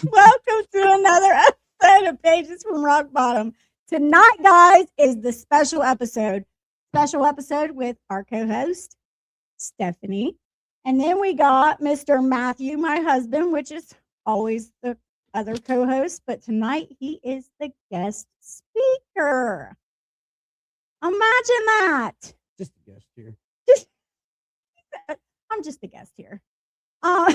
Welcome to another episode of Pages from Rock Bottom. Tonight, guys, is the special episode. Special episode with our co host, Stephanie. And then we got Mr. Matthew, my husband, which is always the other co host. But tonight, he is the guest speaker. Imagine that. Just a guest here. Just, I'm just a guest here. All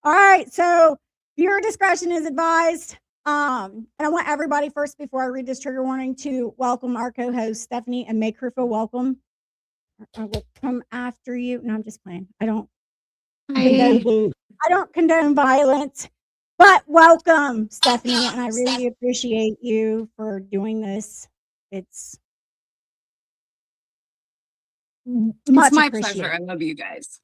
right. So, viewer discretion is advised. And I want everybody first, before I read this trigger warning, to welcome our co-host Stephanie and make her feel welcome. I will come after you. No, I'm just playing. I don't condone violence, but welcome, Stephanie. And I really appreciate you for doing this. It's much my appreciated. pleasure. I love you guys.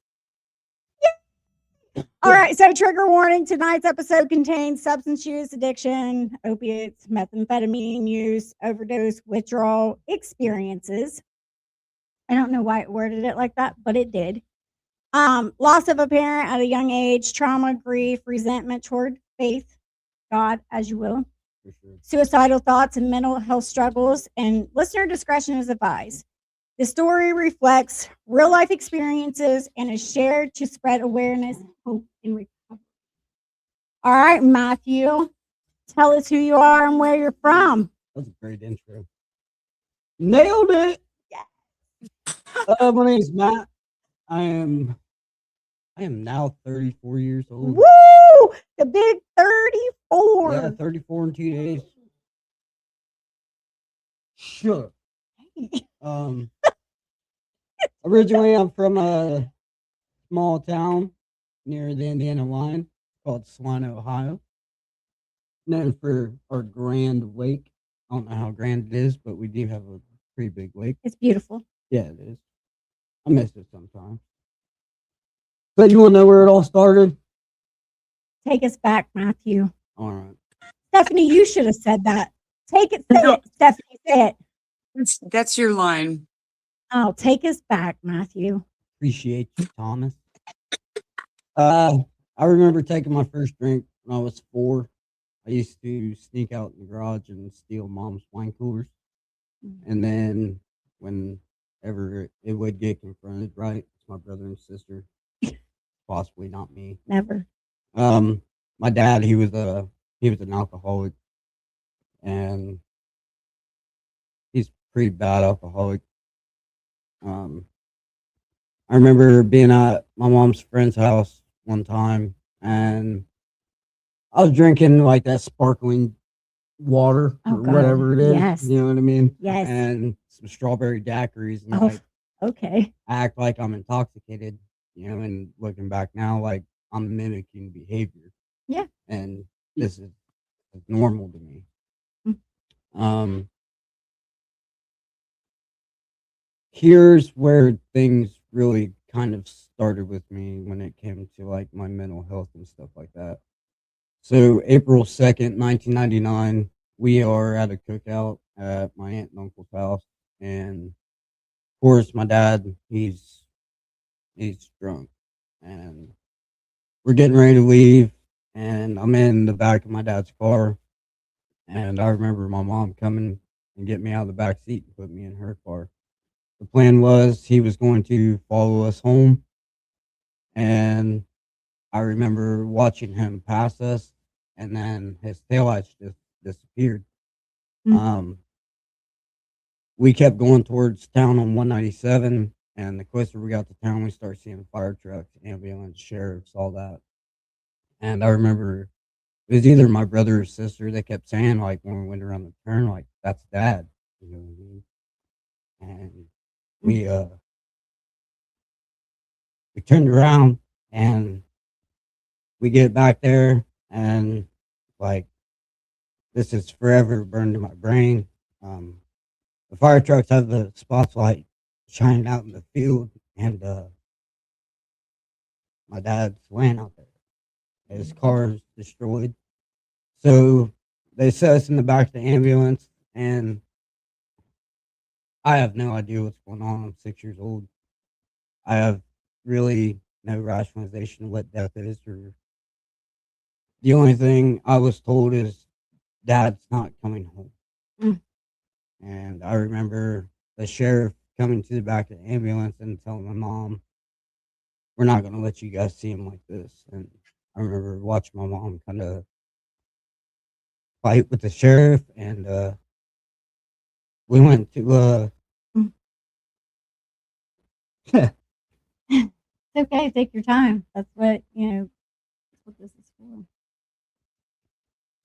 All right, so trigger warning. Tonight's episode contains substance use, addiction, opiates, methamphetamine use, overdose, withdrawal experiences. I don't know why it worded it like that, but it did. Loss of a parent at a young age, trauma, grief, resentment toward faith, God, as you will, For sure. suicidal thoughts, and mental health struggles. And listener discretion is advised. The story reflects real life experiences and is shared to spread awareness, hope, and recovery. All right, Matthew, tell us who you are and where you're from. That's a great intro. Nailed it. My name's Matt. I am now 34 years old. Woo! The big 34. Yeah, 34 in 2 days. Sure. Originally, I'm from a small town near the Indiana line called Salina, Ohio. Known for our grand lake. I don't know how grand it is, but we do have a pretty big lake. It's beautiful. Yeah, it is. I miss it sometimes. But you want to know where it all started? Take us back, Matthew. All right. Stephanie, you should have said that. Take it, say No. it. Stephanie, say it. That's your line. Oh, take us back, Matthew. Appreciate you, Thomas. I remember taking my first drink when I was 4. I used to sneak out in the garage and steal mom's wine coolers. And then whenever it would get confronted, right, it's my brother and sister, possibly not me. Never. My dad, he was an alcoholic, and he's a pretty bad alcoholic. I remember being at my mom's friend's house one time, and I was drinking like that sparkling water Oh, or God. whatever it is. Yes. You know what I mean? Yes. And some strawberry daiquiris, and Oh, like okay. act like I'm intoxicated. You know, and looking back now, like I'm mimicking behavior. Yeah. And this is normal to me. Mm. Here's where things really kind of started with me when it came to like my mental health and stuff like that. So April 2nd, 1999, we are at a cookout at my aunt and uncle's house, and of course my dad, he's drunk, and we're getting ready to leave, and I'm in the back of my dad's car, and I remember my mom coming and get me out of the back seat and put me in her car. The plan was he was going to follow us home, and I remember watching him pass us, and then his taillights just disappeared. Mm. We kept going towards town on 197, and the closer we got to town, we started seeing fire trucks, ambulance, sheriffs, all that. And I remember it was either my brother or sister. They kept saying, like, when we went around the turn, like, that's dad. You know what I mean? And we turned around, and we get back there, and like this is forever burned in my brain. The fire trucks have the spotlight shining out in the field, and my dad's laying out there. His car is destroyed. So they set us in the back of the ambulance, and I have no idea what's going on. I'm 6 years old. I have really no rationalization of what death is or The only thing I was told is Dad's not coming home. Mm. And I remember the sheriff coming to the back of the ambulance and telling my mom, "We're not going to let you guys see him like this." And I remember watching my mom kind of fight with the sheriff, and we went to Mm. It's okay. Take your time. That's what, that's what this is for.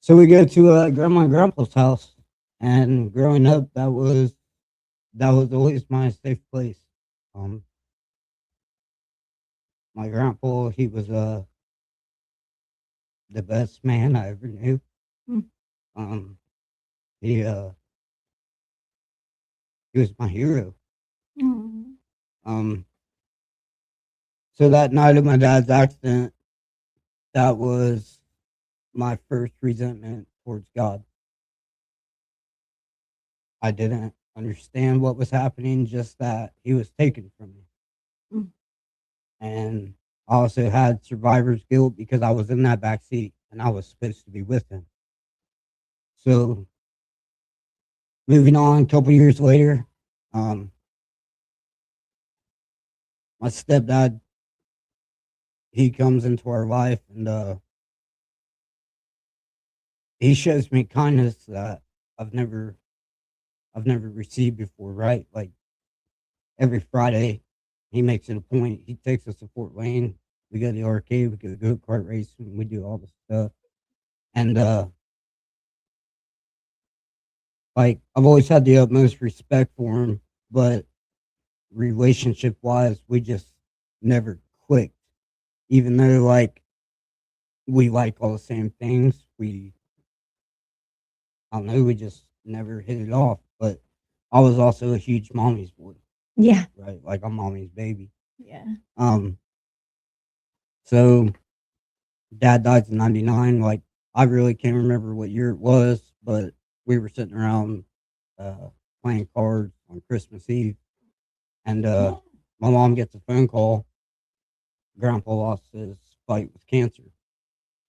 so we go to grandma and grandpa's house. And growing up, that was always my safe place. Um, my grandpa, he was the best man I ever knew. Mm. Um, he he was my hero. Mm. Um, so that night of my dad's accident, that was my first resentment towards God. I didn't understand what was happening, just that he was taken from me. Mm. And I also had survivor's guilt because I was in that back seat and I was supposed to be with him. So moving on, a couple years later, um, my stepdad, he comes into our life, and he shows me kindness that I've never I've never received before. Right, like every Friday, he makes it a point. He takes us to Fort Wayne. We go to the arcade. We go go kart racing. We do all this stuff, and like I've always had the utmost respect for him, but relationship wise, we just never clicked. Even though like we like all the same things, I don't know, we just never hit it off. But I was also a huge mommy's boy, Yeah. right? Like I'm mommy's baby. Yeah. Um, so dad died in '99. Like I really can't remember what year it was, but we were sitting around uh, playing cards on Christmas Eve, and my mom gets a phone call. Grandpa lost his fight with cancer.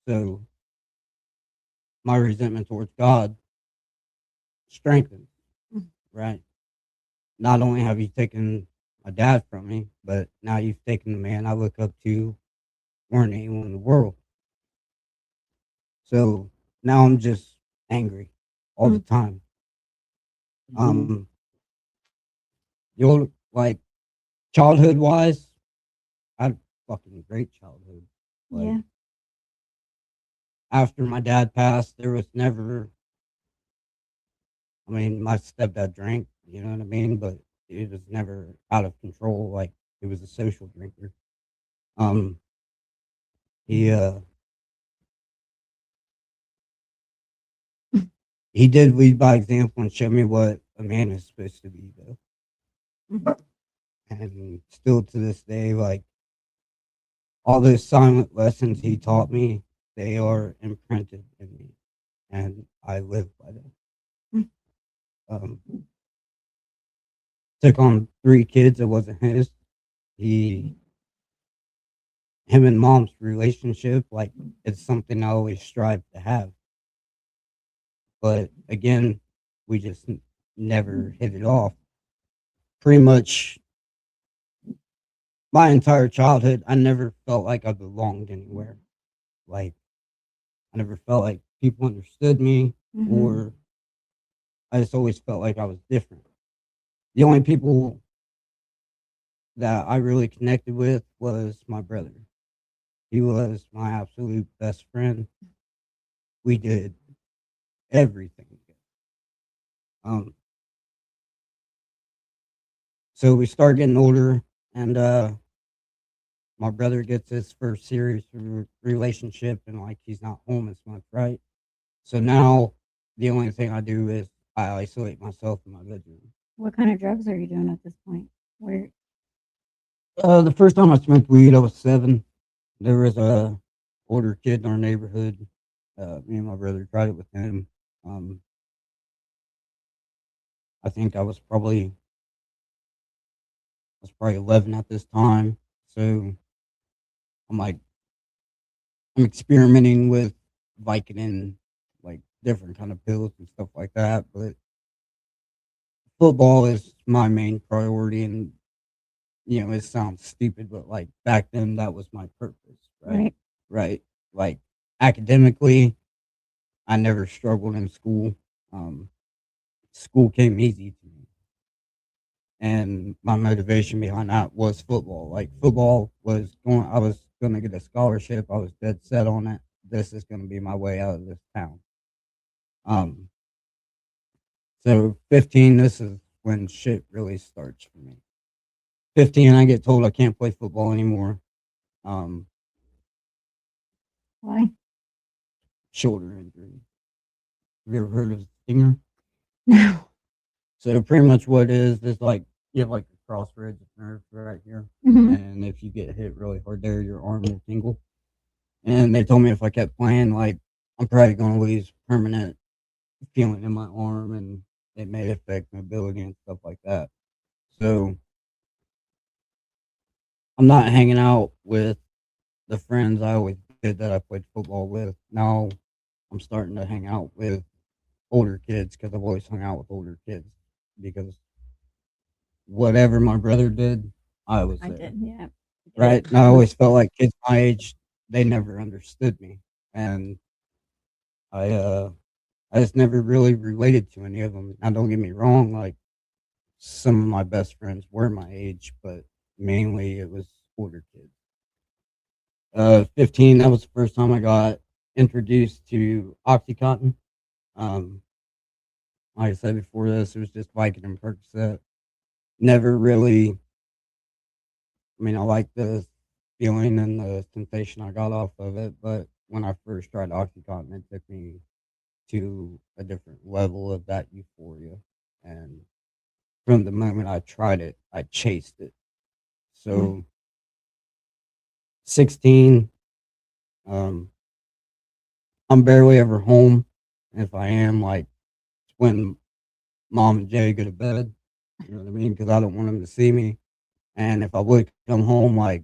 So my resentment towards God strengthened, Mm. right? Not only have you taken my dad from me, but now you've taken the man I look up to more than anyone in the world. So now I'm just angry all the Mm. time. Um, you'll like childhood wise, I had a fucking great childhood. Like Yeah. after my dad passed, there was never. I mean, my stepdad drank, you know what I mean, but it was never out of control. Like it was a social drinker. Um, he he did lead by example and show me what a man is supposed to be, though. Mhm. And still to this day, like all those silent lessons he taught me, they are imprinted in me, and I live by them. Mm. Um, took on 3 kids. It wasn't his. He, him and mom's relationship, like it's something I always strive to have. But again, we just never hit it off. Pretty much my entire childhood, I never felt like I belonged anywhere. Like I never felt like people understood me, Mhm. or I just always felt like I was different. The only people that I really connected with was my brother. He was my absolute best friend. We did everything together. Um, so we start getting older, and my brother gets his first serious relationship, and like he's not home as much, right? So now the only thing I do is I isolate myself in my bedroom. What kind of drugs are you doing at this point? Where? The first time I smoked weed, I was 7. There was a older kid in our neighborhood. Me and my brother tried it with him. Um, I think I was probably 11 at this time. So I'm like I'm experimenting with Vicodin, like different kind of pills and stuff like that. But football is my main priority, and it sounds stupid, but like back then, that was my purpose, right? Right. Right. Like academically, I never struggled in school. Um, School came easy to me, and my motivation behind that was football. Like football was going. I was going to get a scholarship. I was dead set on it. This is going to be my way out of this town. Um, so 15, this is when shit really starts for me. 15, I get told I can't play football anymore. Um, Why? Shoulder injury. Have you ever heard of stinger? No. So pretty much what it is like you have like a cross ridge of nerve right here, Mhm. and if you get hit really hard there, your arm will tingle. And they told me if I kept playing, like I'm probably going to lose permanent feeling in my arm, and it may affect mobility and stuff like that. So I'm not hanging out with the friends I always did that I played football with. Now I'm starting to hang out with older kids because I've always hung out with older kids because whatever my brother did, I was I there. did. Yeah. Right. And I always felt like kids my age, they never understood me. And I I just never really related to any of them. Now don't get me wrong, like some of my best friends were my age, but mainly it was older kids. 15, that was the first time I got introduced to Oxycontin. Um, like I said before this, it was just Vicodin and Percocet. Never really, I mean, I like the feeling and the sensation I got off of it, but when I first tried Oxycontin, it took me to a different level of that euphoria. And from the moment I tried it, I chased it. So 16, um, I'm barely ever home. If I am, like, it's when mom and Jay go to bed. You know what I mean? Because I don't want them to see me. And if I would come home, like,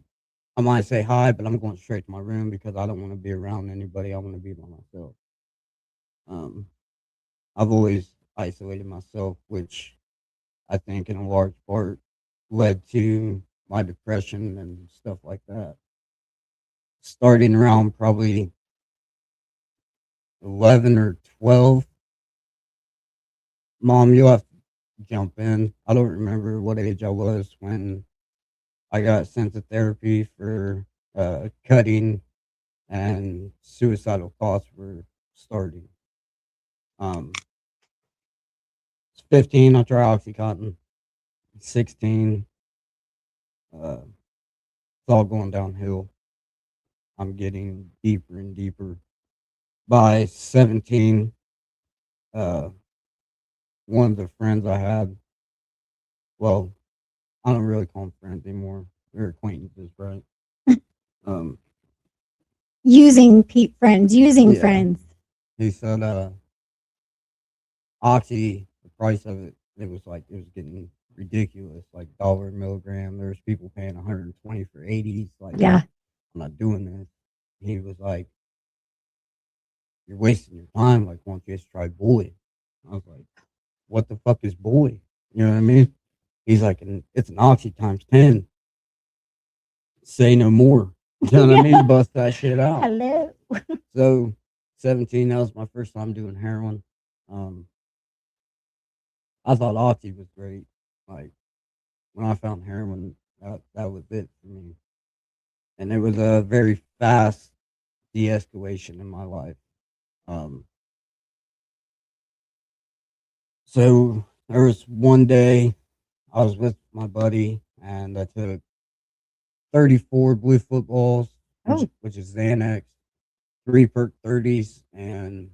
I might say hi, but I'm going straight to my room because I don't want to be around anybody. I want to be by myself. Um, I've always isolated myself, which I think in a large part led to my depression and stuff like that. Starting around probably 11 or 12, mom, you'll have to jump in. I don't remember what age I was when I got sent to therapy for cutting and suicidal thoughts were starting. Um, 15, I try Oxycontin. 16, it's all going downhill. I'm getting deeper and deeper. By 17, uh, one of the friends I had, well, I don't really call them friends anymore. They're acquaintances, right? Um, Using friends, using yeah, friends. he said, Oxy, the price of it, it was getting ridiculous, like dollar a milligram. There's people paying 120 for 80s. Like, Yeah. I'm not doing this. He was like, you're wasting your time. Like, why don't you just try Boy? I was like, what the fuck is Boy? You know what I mean? He's like, it's an Oxy times 10. Say no more. You know what I mean? Bust that shit out. Hello. So, 17, that was my first time doing heroin. Um, I thought Oxy was great. Like, when I found heroin, that was it for me. And it was a very fast de escalation in my life. Um, so, there was one day I was with my buddy, and I took 34 blue footballs, Oh. which is Xanax, 3 perk 30s, and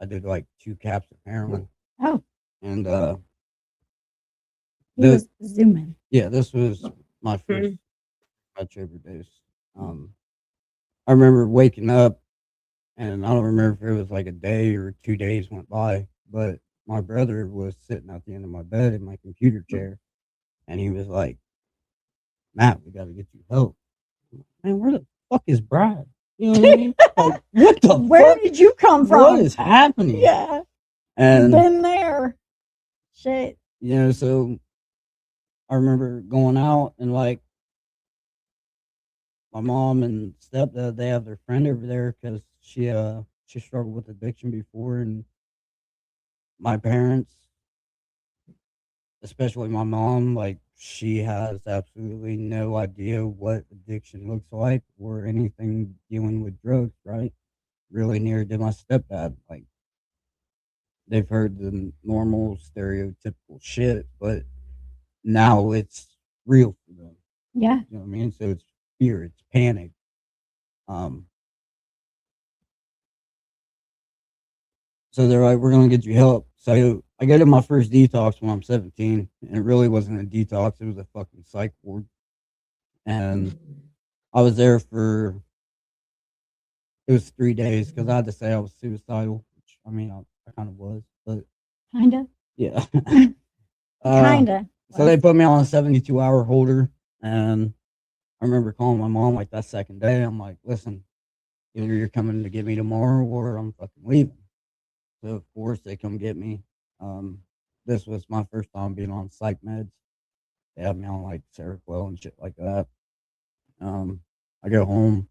I did like 2 caps of heroin. Oh. And He was zooming. yeah, this was my first much overdose. I remember waking up, and I don't remember if it was like a day or 2 days went by, but my brother was sitting at the end of my bed in my computer chair, and he was like, Matt, we got to get you help. Man, where the fuck is Brad? You know what I mean? Like, what the Where fuck? did you come from? What is happening? Yeah, And been there. Shit. you know, so I remember going out and like my mom and stepdad, they have their friend over there because she struggled with addiction before, and my parents, especially my mom, like she has absolutely no idea what addiction looks like or anything dealing with drugs, right? Really near to my stepdad. Like they've heard the normal stereotypical shit, but now it's real for them. Yeah. You know what I mean? So it's fear, it's panic. Um, so they're like, we're gonna get you help. So I get in my first detox when I'm 17, and it really wasn't a detox; it was a fucking psych ward. And I was there for it was 3 days because I had to say I was suicidal. Which I mean, I kind of was, but Kinda. yeah. Kinda. So they put me on a 72-hour holder, and I remember calling my mom like that second day. I'm like, listen, either you're coming to get me tomorrow or I'm fucking leaving. So of course they come get me. Um, this was my first time being on psych meds. They had me on like Seroquel and shit like that. I go home.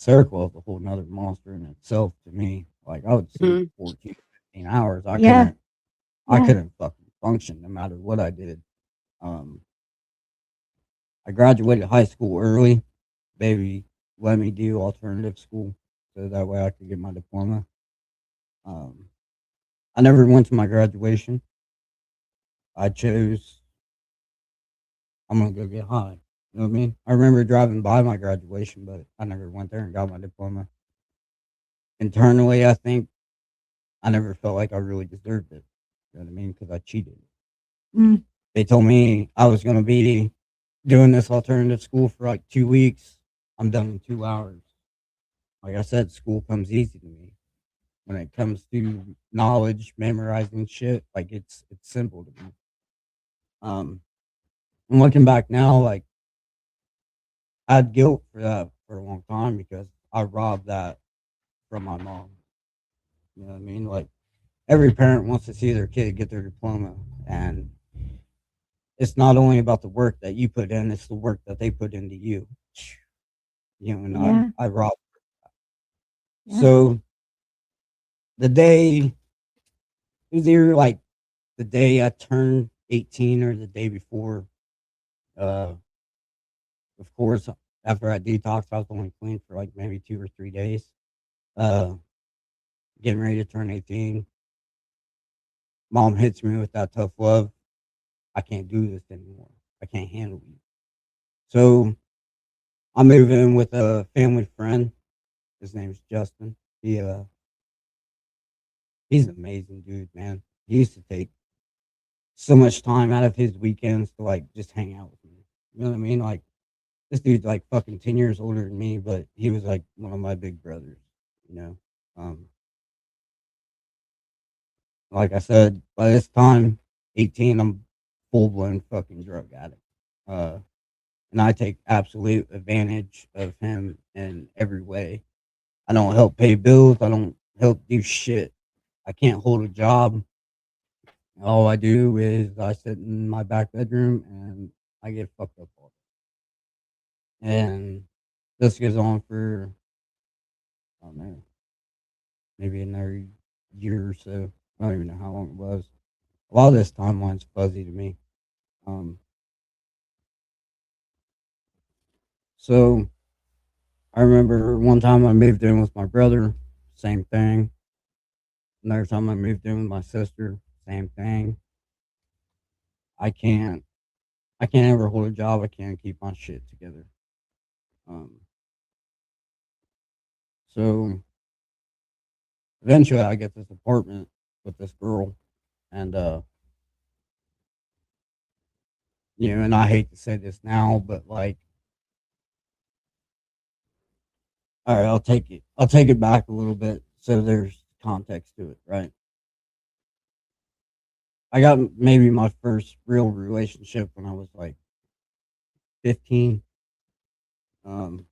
Seroquel is a whole nother monster in itself to me. Like I would sleep Mhm. 14, 15 hours. Yeah. I Yeah. couldn't fucking function no matter what I did. Um, I graduated high school early. Baby let me do alternative school so that way I could get my diploma. Um, I never went to my graduation. I chose I'm gonna go get high. You know what I mean? I remember driving by my graduation, but I never went there and got my diploma. Internally, I think I never felt like I really deserved it. You know what I mean? Because I cheated. Mm. They told me I was gonna be doing this alternative school for like 2 weeks. I'm done in 2 hours. Like I said, school comes easy to me. When it comes to knowledge, memorizing shit, like it's simple to me. Um, and looking back now, like I had guilt for that for a long time because I robbed that from my mom. You know what I mean? Like every parent wants to see their kid get their diploma, and it's not only about the work that you put in; it's the work that they put into you. You know, and Yeah. I robbed. Yeah. So the day it was either like the day I turned 18 or the day before. Uh, of course, after I detoxed, I was only clean for like maybe 2 or 3 days. Uh, getting ready to turn 18. Mom hits me with that tough love. I can't do this anymore. I can't handle you. So I move in with a family friend. His name's Justin. He's an amazing dude, man. He used to take so much time out of his weekends to like just hang out with me. You know what I mean? Like this dude's like fucking 10 years older than me, but he was like one of my big brothers. You know, um, like I said, by this time, 18, I'm full blown fucking drug addict. Uh, and I take absolute advantage of him in every way. I don't help pay bills. I don't help do shit. I can't hold a job. All I do is I sit in my back bedroom and I get fucked up all day. And this goes on for, I don't know, maybe another year or so. I don't even know how long it was. A lot of this timeline's fuzzy to me. Um, so I remember one time I moved in with my brother, same thing. Another time I moved in with my sister, same thing. I can't I can't ever hold a job. I can't keep my shit together. Um, so eventually I get this apartment with this girl, and and I hate to say this now, but like, all right, I'll take it back a little bit so there's context to it, right? I got maybe my first real relationship when I was like 15. Um,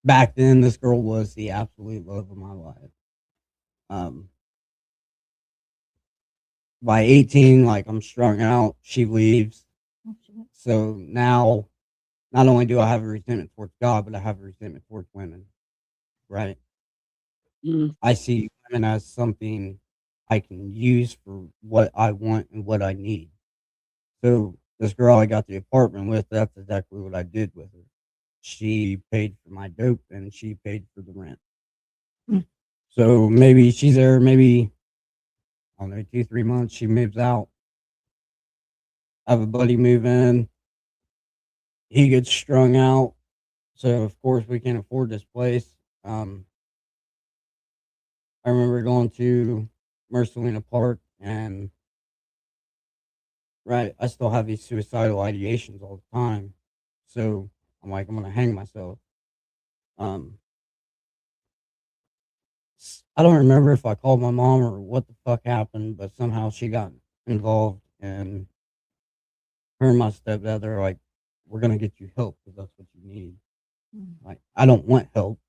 back then, this girl was the absolute love of my life. Um, by 18, like I'm strung out, she leaves. Oh, shit. So now, not only do I have a resentment towards God, but I have a resentment towards women. Right? Mm. I see women as something I can use for what I want and what I need. So this girl I got the apartment with, that's exactly what I did with her. She paid for my dope and she paid for the rent. Mm. So maybe she's there, maybe I don't know, 2, 3 months. She moves out. I have a buddy move in. He gets strung out. So of course we can't afford this place. Um, I remember going to Mercelina Park and right, I still have these suicidal ideations all the time. So I'm like, I'm gonna hang myself. Um, I don't remember if I called my mom or what the fuck happened, but somehow she got involved, and her and my stepdad are like, "We're gonna get you help because that's what you need." Mm. Like, I don't want help.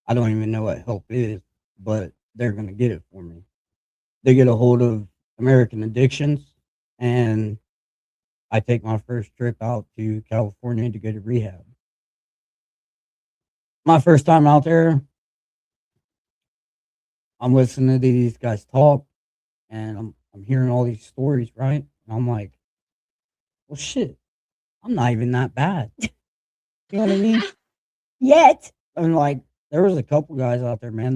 I don't even know what help is, but they're gonna get it for me. They get a hold of American Addictions, and I take my first trip out to California to go to rehab. My first time out there, I'm listening to these guys talk, and I'm hearing all these stories, right? And I'm like, well, shit, I'm not even that bad. You know what I mean? Yet. And like, there was a couple guys out there, man.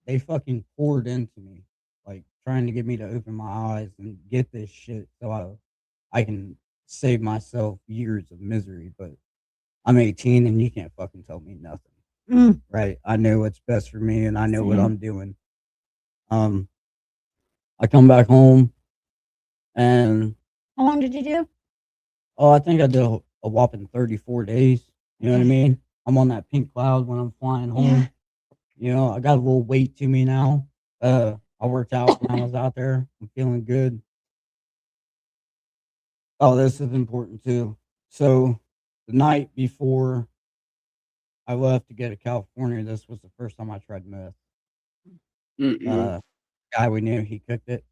They fucking poured into me, like trying to get me to open my eyes and get this shit so I can save myself years of misery. But I'm 18 and you can't fucking tell me nothing, Mm. right? I know what's best for me and I know what Same. I'm doing. Um, I come back home and How long did you do? oh, I think I did a whopping 34 days. You know what I Okay. mean? I'm on that pink cloud when I'm flying home. Yeah. You know, I got a little weight to me now. I worked out when I was out there. I'm feeling good. Oh, this is important too. So, the night before I left to go to California, this was the first time I tried meth. Mm-mm. Guy we knew, he cooked it,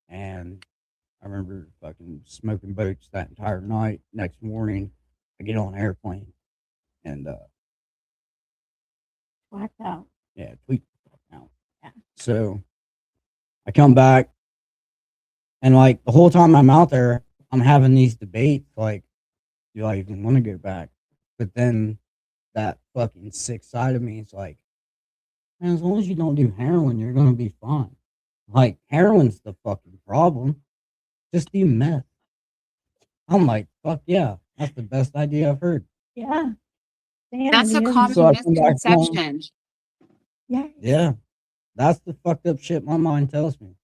and I remember fucking smoking boats that entire night. Next morning, I get on an airplane, and Blacked out. yeah, tweet out. Yeah. So I come back, and like the whole time I'm out there, I'm having these debates like, do I even want to go back? But then that fucking sick side of me is like, man, as long as you don't do heroin, you're gonna be fine. Like heroin's the fucking problem. Just do meth. I'm like, fuck yeah, that's the best idea I've heard. Yeah. Damn, That's a you. So common I come back home. misconception. Yeah. Yeah, that's the fucked up shit my mind tells me.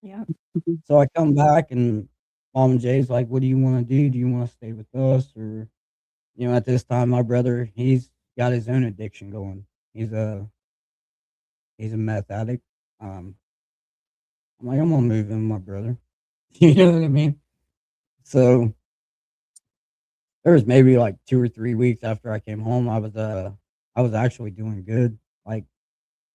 Yeah. So I come back and Mom and Jay's like, what do you want to do? Do you want to stay with us? Or, you know, at this time, my brother, he's got his own addiction going. He's a meth addict. I'm like, I'm gonna move in with my brother. You know what I mean? So there was maybe like 2 or 3 weeks after I came home, I was actually doing good. Like,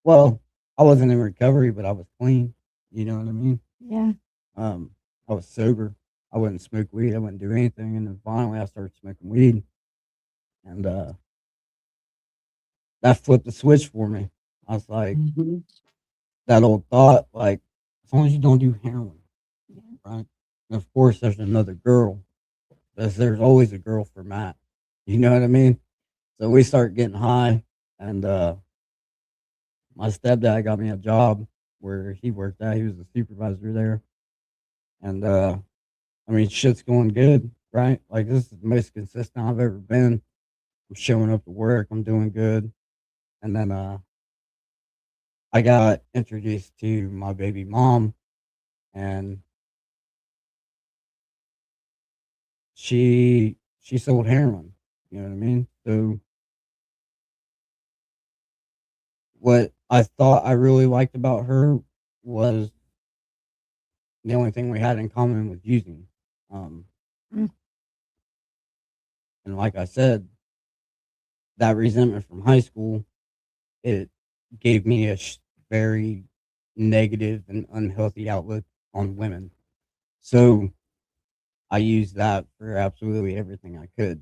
well, I wasn't in recovery, but I was clean. You know what I mean? Yeah. Um, I was sober. I wouldn't smoke weed. I wouldn't do anything. And then finally, I started smoking weed, and that flipped the switch for me. I was like, Mhm. that old thought, like, as long as you don't do heroin, Yeah. right? And of course, there's another girl. There's always a girl for Matt. You know what I mean? So we start getting high, and my stepdad got me a job where he worked at. He was a supervisor there, and I mean, shit's going good, right? Like this is the most consistent I've ever been. I'm showing up to work. I'm doing good, and then I got introduced to my baby mom, and she sold heroin. You know what I mean? So what I thought I really liked about her was the only thing we had in common was using. Um, Mm. and like I said, that resentment from high school, it gave me a very negative and unhealthy outlook on women. So I used that for absolutely everything I could.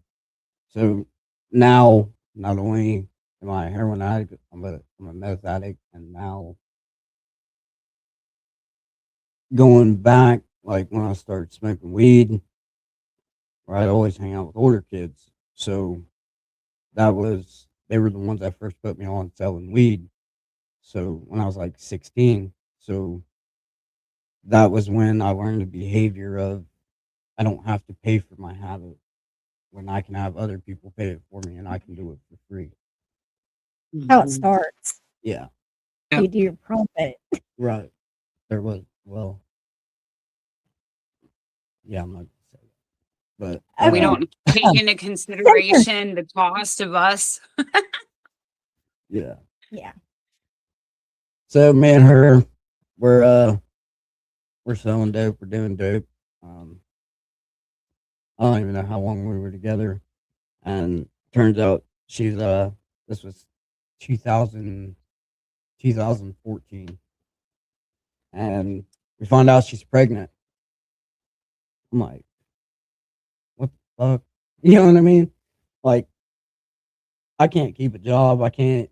So now, not only am I a heroin addict, I'm a meth addict, and now going back, like when I started smoking weed, where I'd always hang out with older kids. So they were the ones that first put me on selling weed. So when I was like 16, so that was when I learned the behavior of I don't have to pay for my habit when I can have other people pay it for me and I can do it for free. How it Mhm. starts. Yeah, Yeah. You do your profit. right. There was, well, yeah, I'm not gonna say that, but We Okay. don't take into consideration the cost of us. yeah. Yeah. So me and her, we're we're selling dope, we're doing dope. Um, I don't even know how long we were together, and turns out she's this was 2000 2014, and we found out she's pregnant. I'm like, what the fuck? You know what I mean? Like, I can't keep a job, I can't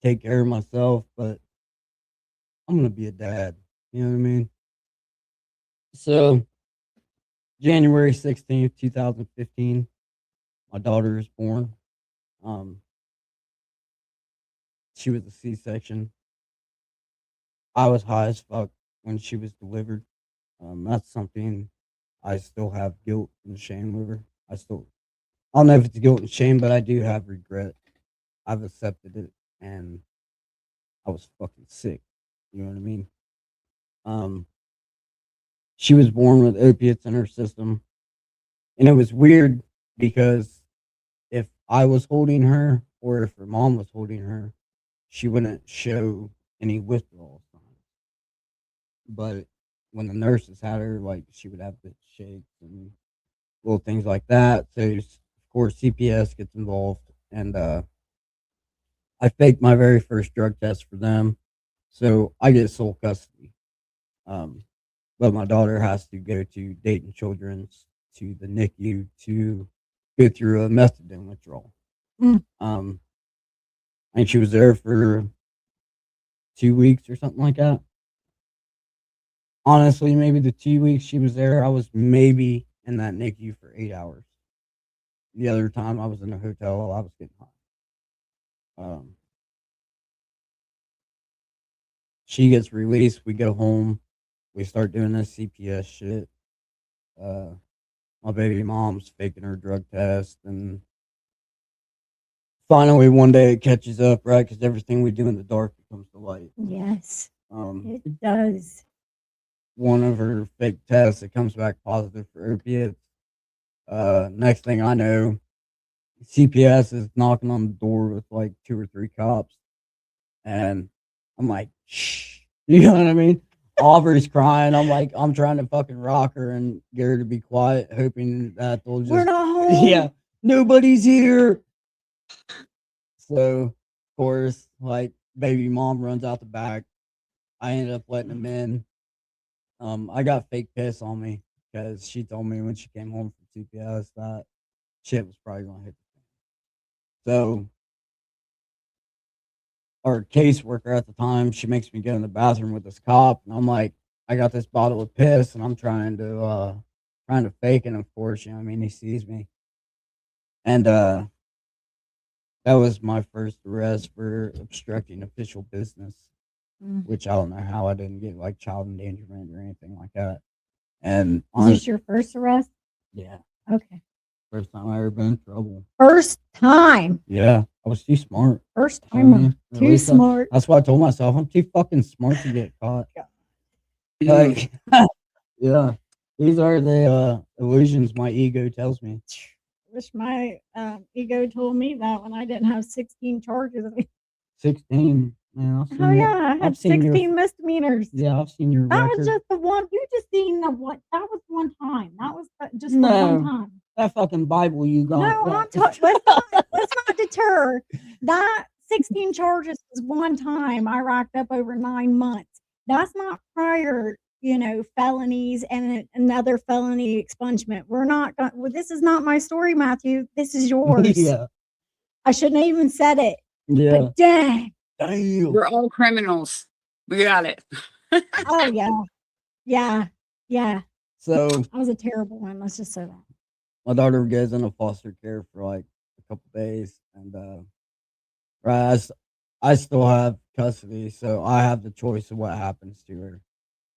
take care of myself, but I'm gonna be a dad. You know what I mean? So January 16th, 2015, my daughter is born. Um, she was a C-section. I was high as fuck when she was delivered. That's something I still have guilt and shame over. I don't know if it's guilt and shame, but I do have regret. I've accepted it, and I was fucking sick. You know what I mean? Um, she was born with opiates in her system, and it was weird because if I was holding her or if her mom was holding her, she wouldn't show any withdrawal signs. But when the nurses had her, like she would have the shakes and little things like that. So of course CPS gets involved, and I faked my very first drug test for them, so I get sole custody. Um, but my daughter has to go to Dayton Children's to the NICU to go through a methadone withdrawal. Mm. And she was there for 2 weeks or something like that. Honestly, maybe the 2 weeks she was there, I was maybe in that NICU for 8 hours. The other time I was in a hotel, I was getting high. She gets released. We go home. We start doing this CPS shit. Uh, my baby mom's faking her drug test, and finally one day it catches up, right? Because everything we do in the dark comes to light. Yes, Um, it does. one of her fake tests, it comes back positive for opiates. Next thing I know, CPS is knocking on the door with like 2 or 3 cops, and I'm like, shh, you know what I mean? Aubrey's crying. I'm like, I'm trying to fucking rock her and get her to be quiet, hoping that they'll We're just, not home. yeah, nobody's here. So, of course, like, baby mom runs out the back. I ended up letting him in. I got fake piss on me because she told me when she came home from CPS that shit was probably gonna hit the fan. So our caseworker at the time, she makes me go in the bathroom with this cop, and I'm like, I got this bottle of piss, and I'm trying to fake it. Of course, you know, what I mean, he sees me, and that was my first arrest for obstructing official business, Mm. which I don't know how I didn't get like child endangerment or anything like that. And Is this your first arrest? yeah, Okay. first time I ever been in trouble. First time. Yeah, I was too smart. First You know what I timer. mean? At Too least smart. that's what I told myself. I'm too fucking smart to get caught. Mm. Like, yeah, these are the illusions my ego tells me. Wish my ego told me that when I didn't have 16 charges. 16. Man, I've seen Oh your, yeah, I had I've seen 16 misdemeanors. yeah, I've seen your That was record. just the one. You just seen the one. That was one time. That was just the one No, time. that fucking Bible you got. No, that- I'm talking. Let's not deter racked her. That 16 charges was one time. I racked up over 9 months. That's not prior, felonies and another felony expungement. We're not going. Well, this is not my story, Matthew. This is yours. Yeah. I shouldn't have even said it. Yeah. But dang. Damn. We're all criminals. We got it. Oh yeah. Yeah. Yeah. So I was a terrible one. Let's just say that. my daughter goes into foster care for like a couple days, and right, I still have custody, so I have the choice of what happens to her.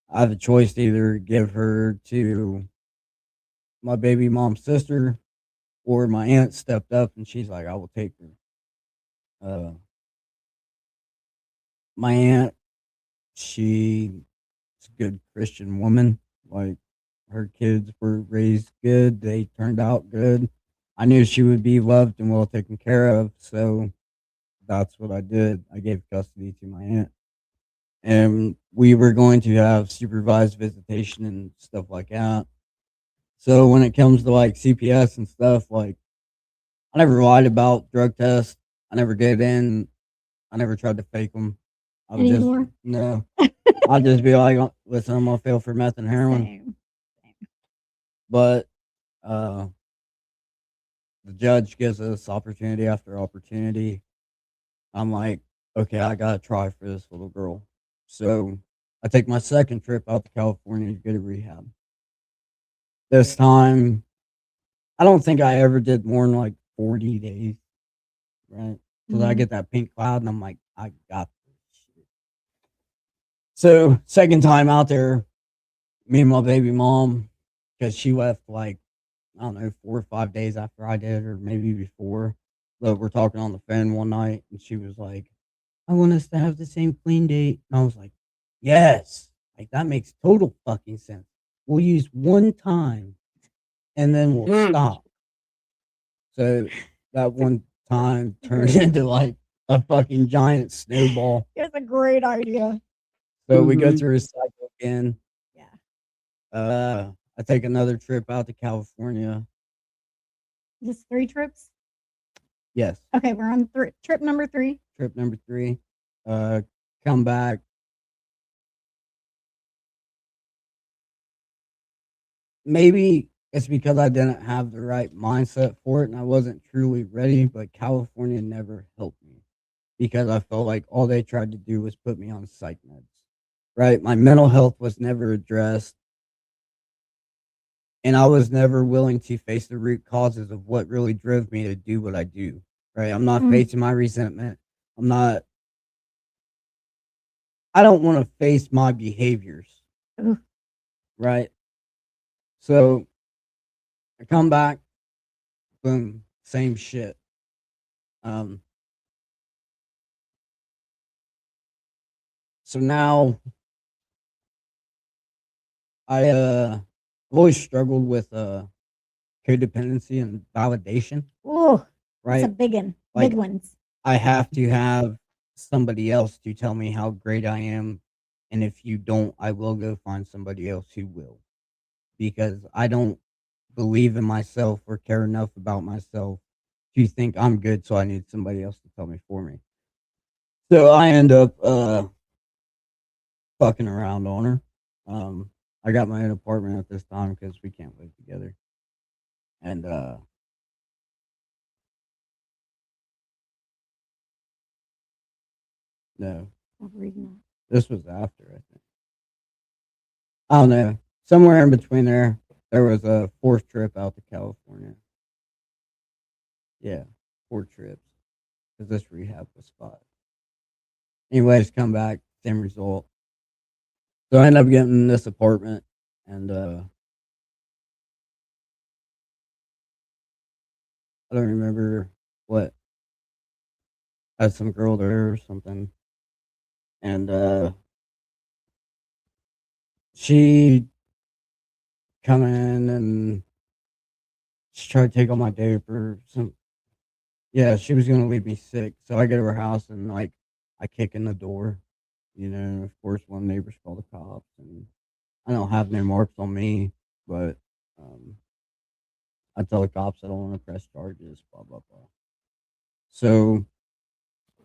I have the choice to either give her to my baby mom's sister, or my aunt stepped up and she's like, I will take her. My aunt, she's a good Christian woman. Like, her kids were raised good, they turned out good. I knew she would be loved and well taken care of, so that's what I did. I gave custody to my aunt. And we were going to have supervised visitation and stuff like that. So when it comes to like CPS and stuff, like, I never lied about drug tests. I never gave in. I never tried to fake them. I would Anymore? just no. I'd just be like, "Oh, listen, I'm gonna fail for meth and heroin." Same. But the judge gives us opportunity after opportunity. I'm like, okay, I gotta try for this little girl. So I take my second trip out to California to go to rehab. This time, I don't think I ever did more than like 40 days, right? Because I Mhm. get that pink cloud and I'm like, I got this shit. So, second time out there, me and my baby mom, because she left like, I don't know, 4 or 5 days after I did, or maybe before. But we're talking on the phone one night and she was like, I want us to have the same clean date. And I was like, yes, like that makes total fucking sense. We'll use one time and then we'll Mm. stop. So that one time turned into like a fucking giant snowball. It's a great idea. So we go Mhm. through a cycle again. Yeah. I take another trip out to California. This 3 trips? Yes, Okay, we're on trip number 3. trip number 3. Come back. Maybe it's because I didn't have the right mindset for it and I wasn't truly ready, but California never helped me because I felt like all they tried to do was put me on psych meds. Right? My mental health was never addressed, and I was never willing to face the root causes of what really drove me to do what I do. Right? I'm not Mm. facing my resentment. I don't want to face my behaviors. Ooh. Right? So I come back, boom, same shit. So now I've always struggled with codependency and validation, Ooh, that's a right? big one. Like, Big ones. I have to have somebody else to tell me how great I am, and if you don't, I will go find somebody else who will, because I don't believe in myself or care enough about myself to think I'm good, so I need somebody else to tell me for me. So I end up fucking around on her. I got my own apartment at this time because we can't live together. And no, I'm reading this was after, I think. I don't know. Somewhere in between there was a fourth trip out to California. Yeah, 4 trips. Because this rehab was 5. Anyways, come back, same result. So I ended up getting this apartment, and I don't remember what. I had some girl there or something. And she come in and she tried to take all my diaper. Yeah, she was gonna leave me sick. So I go to her house and like I kick in the door. Of course one neighbors call the cops, and I don't have no marks on me, but um I tell the cops I don't want to press charges, blah blah blah. So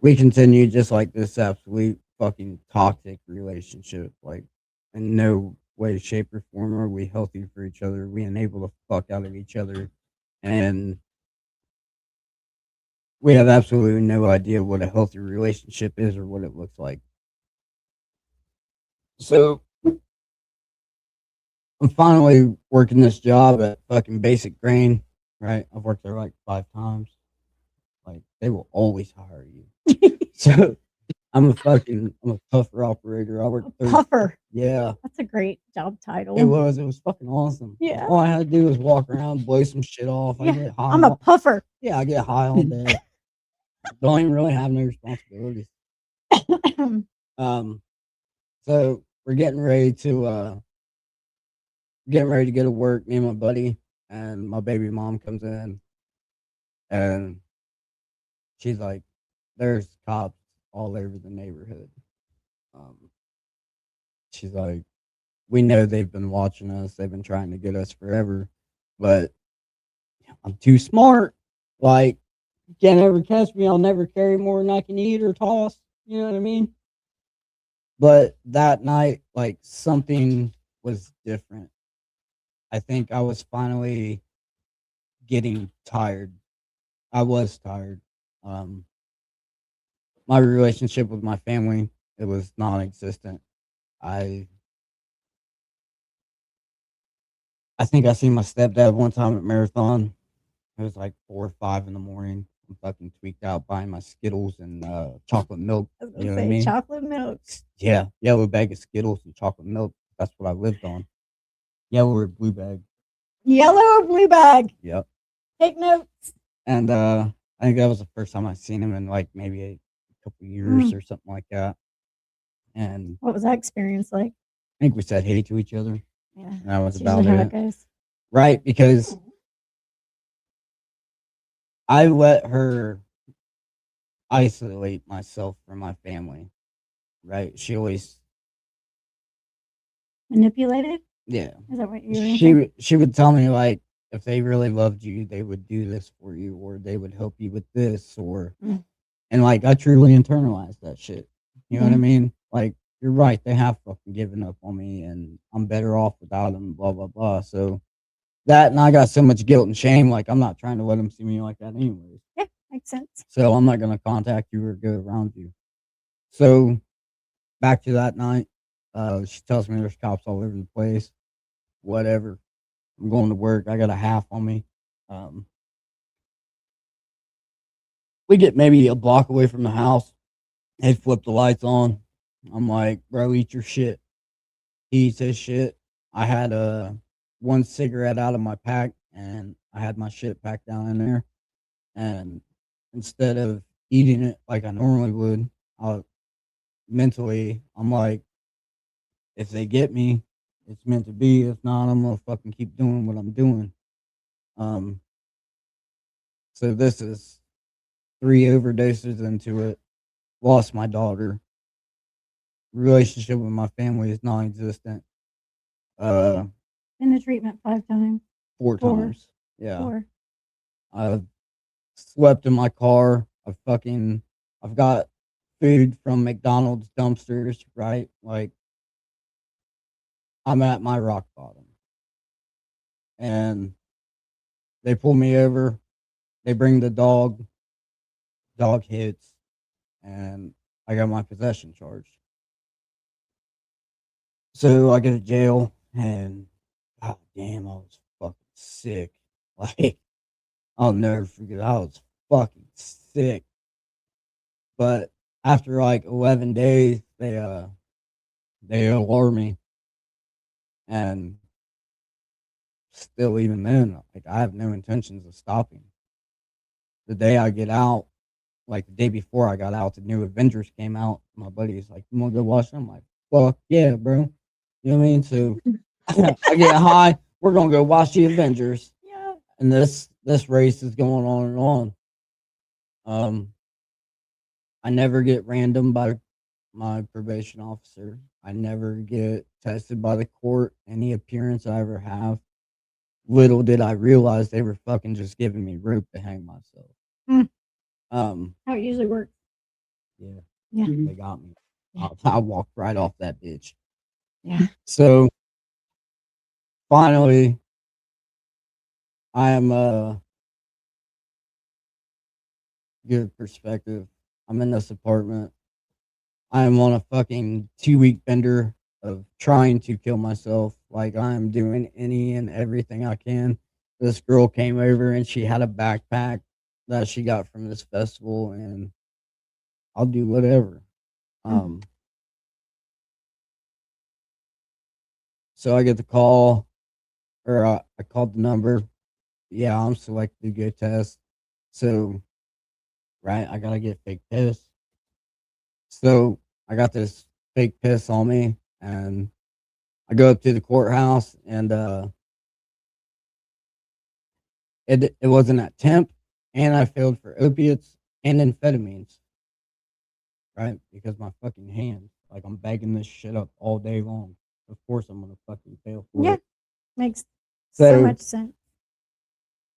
we continue just like this absolute fucking toxic relationship. Like, in no way, shape, or form are we healthy for each other. We enable the fuck out of each other. And we have absolutely no idea what a healthy relationship is or what it looks like. So I'm finally working this job at fucking Basic Grain, right? I've worked there like 5 times. Like, they will always hire you. So I'm a puffer operator. I work Puffer. Yeah, That's a great job title. it was fucking awesome. Yeah. All I had to do was walk around, blow some shit off. I Yeah, get high. I'm a puffer. Yeah, I get high all day. Don't even really have no responsibilities. So we're getting ready to go to work. Me and my buddy and my baby mom comes in, and she's like, "There's cops all over the neighborhood." Um, she's like, "We know they've been watching us. They've been trying to get us forever, but I'm too smart. Like, you can't ever catch me. I'll never carry more than I can eat or toss. You know what I mean?" But that night, like, something was different. I think I was finally getting tired. I was tired. Um, my relationship with my family, it was non-existent. I I think I seen my stepdad one time at Marathon. It was like 4 or 5 in the morning. I'm fucking tweaked out buying my Skittles and chocolate milk. I was You know gonna what I say mean? chocolate milk. Yeah, yellow bag of Skittles and chocolate milk. That's what I lived on. Yellow or blue bag. Yellow or blue bag. Yep. Take notes. And I think that was the first time I seen him in like maybe a couple years or something like that. And What was that experience like? I think we said hey to each other. Yeah, And that was that's about usually how it. it goes. Right, because I let her isolate myself from my family. Right? She always, Manipulated? yeah. Is that what you were saying? She would tell me like if they really loved you, they would do this for you, or they would help you with this, or and like I truly internalized that shit. You know what I mean? Like, you're right, they have fucking given up on me, and I'm better off without them. Blah blah blah. So that, and I got so much guilt and shame. Like, I'm not trying to let them see me like that, anyways. Yeah, makes sense. So I'm not gonna contact you or go around you. So back to that night, she tells me there's cops all over the place. Whatever. I'm going to work. I got a half on me. Um, we get maybe a block away from the house. They flip the lights on. I'm like, bro, eat your shit. He eats his shit. I had one cigarette out of my pack, and I had my shit packed down in there. And instead of eating it like I normally would, I mentally, I'm like, if they get me, it's meant to be. If not, I'm gonna fucking keep doing what I'm doing. Um, so this is 3 overdoses into it. Lost my daughter. Relationship with my family is non-existent. Been to treatment 5 times. 4 4. times. Yeah. 4. I've slept in my car. I've got food from McDonald's dumpsters, right? Like, I'm at my rock bottom. And they pull me over. They bring the dog. Dog hits. And I got my possession charged. So I go to jail, and god damn, I was fucking sick. Like, I'll never forget. I was fucking sick. But after like 11 days, they alarm me, and still, even then, like, I have no intentions of stopping. The day I get out, like the day before I got out, the new Avengers came out. My buddy's like, "You want to go watch them?" I'm like, "Fuck yeah, bro." You know what I mean? So I get high. We're gonna go watch the Avengers. Yeah. And this race is going on and on. I never get random by my probation officer. I never get tested by the court. Any appearance I ever have. Little did I realize they were fucking just giving me rope to hang myself. How it usually works. Yeah, Yeah. they got me. Yeah. I walked right off that bitch. Yeah. So finally, I am good perspective. I'm in this apartment. I am on a fucking 2-week bender of trying to kill myself. Like I am doing any and everything I can. This girl came over and she had a backpack that she got from this festival, and I'll do whatever. Um, so I get the call, or I called the number. Yeah, I'm selected to go test. So, right, I gotta get fake piss. So I got this fake piss on me, and I go up to the courthouse, and it wasn't at temp, and I failed for opiates and amphetamines, right? Because my fucking hands, like I'm bagging this shit up all day long. Of course, I'm gonna fucking fail for Yeah. it. Makes so So much sense.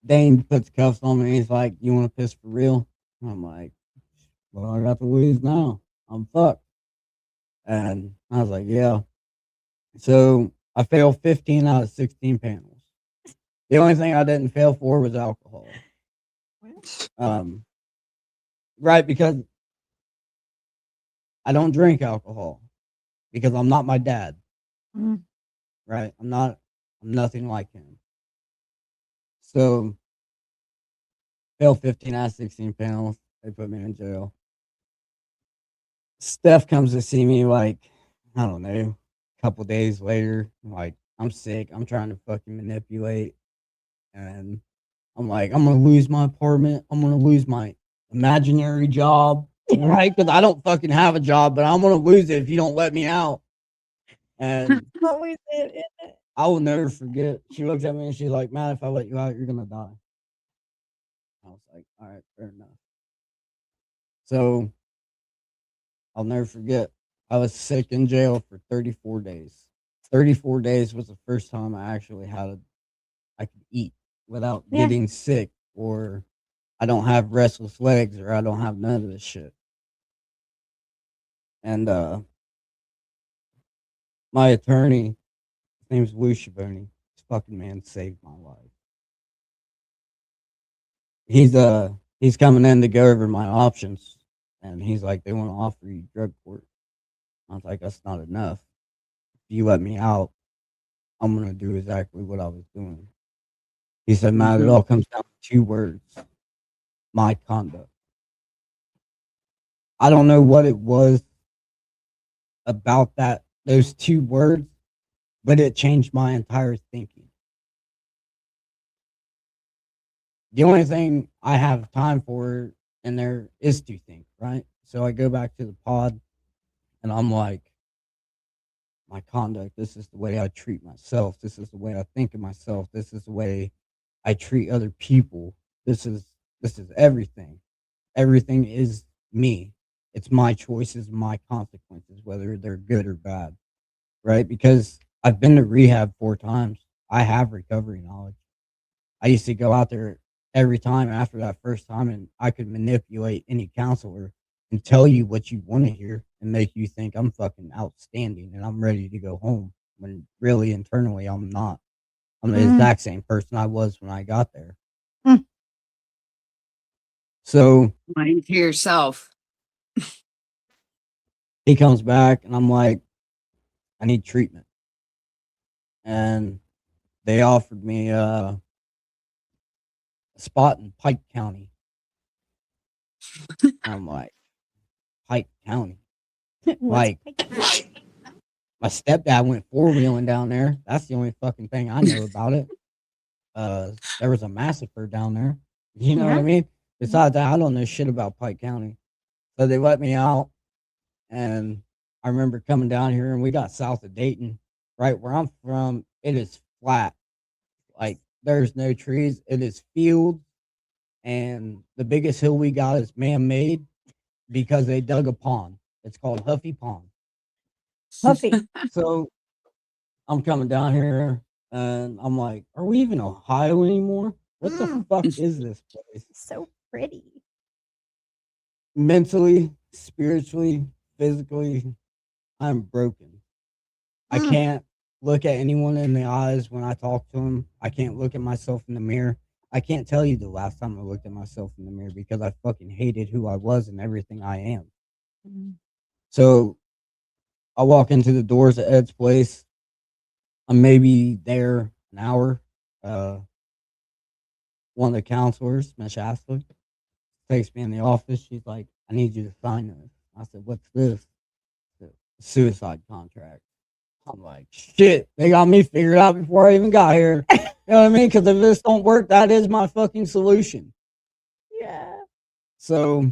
Dane puts cuffs on me. He's like, "You want to piss for real?" I'm like, "Well, I got to lose now. I'm fucked." And I was like, "Yeah." So I failed 15 out of 16 panels. The only thing I didn't fail for was alcohol. Um, right, because I don't drink alcohol because I'm not my dad. Mm. Right, I'm not. I'm nothing like him. So failed 15 out of 16 panels. They put me in jail. Steph comes to see me like, I don't know, a couple days later. Like, I'm sick. I'm trying to fucking manipulate. And I'm like, I'm going to lose my apartment. I'm going to lose my imaginary job. Right? Because I don't fucking have a job, but I'm going to lose it if you don't let me out. And Always it, isn't it? I will never forget. She looks at me and she's like, "Man, if I let you out, you're going to die." I was like, "All right, fair enough." So I'll never forget. I was sick in jail for 34 days. 34 days was the first time I actually I could eat without Yeah. getting sick, or I don't have restless legs, or I don't have none of this shit. And my attorney, his name's Lou Schiavone. This fucking man saved my life. He's coming in to go over my options, and he's like, "They want to offer you drug court." I was like, "That's not enough. If you let me out, I'm gonna do exactly what I was doing." He said, "Matt, it all comes down to 2 words: my conduct." I don't know what it was about those 2 words, but it changed my entire thinking. The only thing I have time for in there is to think, right? So I go back to the pod and I'm like, my conduct, this is the way I treat myself. This is the way I think of myself. This is the way I treat other people. This is everything. Everything is me. It's my choices, my consequences, whether they're good or bad, right? Because I've been to rehab 4 times. I have recovery knowledge. I used to go out there every time after that first time, and I could manipulate any counselor and tell you what you want to hear and make you think I'm fucking outstanding and I'm ready to go home, when really internally I'm not. I'm the exact same person I was when I got there. Mm. So Lying to yourself. he comes back and I'm like, I need treatment. And they offered me a spot in Pike County. I'm like, Pike County? Like, my stepdad went 4-wheeling down there. That's the only fucking thing I know about it. There was a massacre down there. You know what I mean? Besides that, I don't know shit about Pike County. So they let me out, and I remember coming down here, and we got south of Dayton, right where I'm from. It is flat, like there's no trees. It is fields, and the biggest hill we got is man-made because they dug a pond. It's called Huffy Pond. Huffy. So I'm coming down here and I'm like, are we even Ohio anymore? What the fuck is this place? So pretty. mentally, spiritually, physically, I'm broken. I Mm. can't look at anyone in the eyes when I talk to them. I can't look at myself in the mirror. I can't tell you the last time I looked at myself in the mirror because I fucking hated who I was and everything I am. Mm. So I walk into the doors at Ed's place. I'm maybe there an hour. Uh, one of the counselors, Miss Ashley, takes me in the office. She's like, I need you to sign this. I said, what's this? The suicide contract. I'm like, shit, they got me figured out before I even got here. You know what I mean? Because if this don't work, that is my fucking solution. Yeah. So,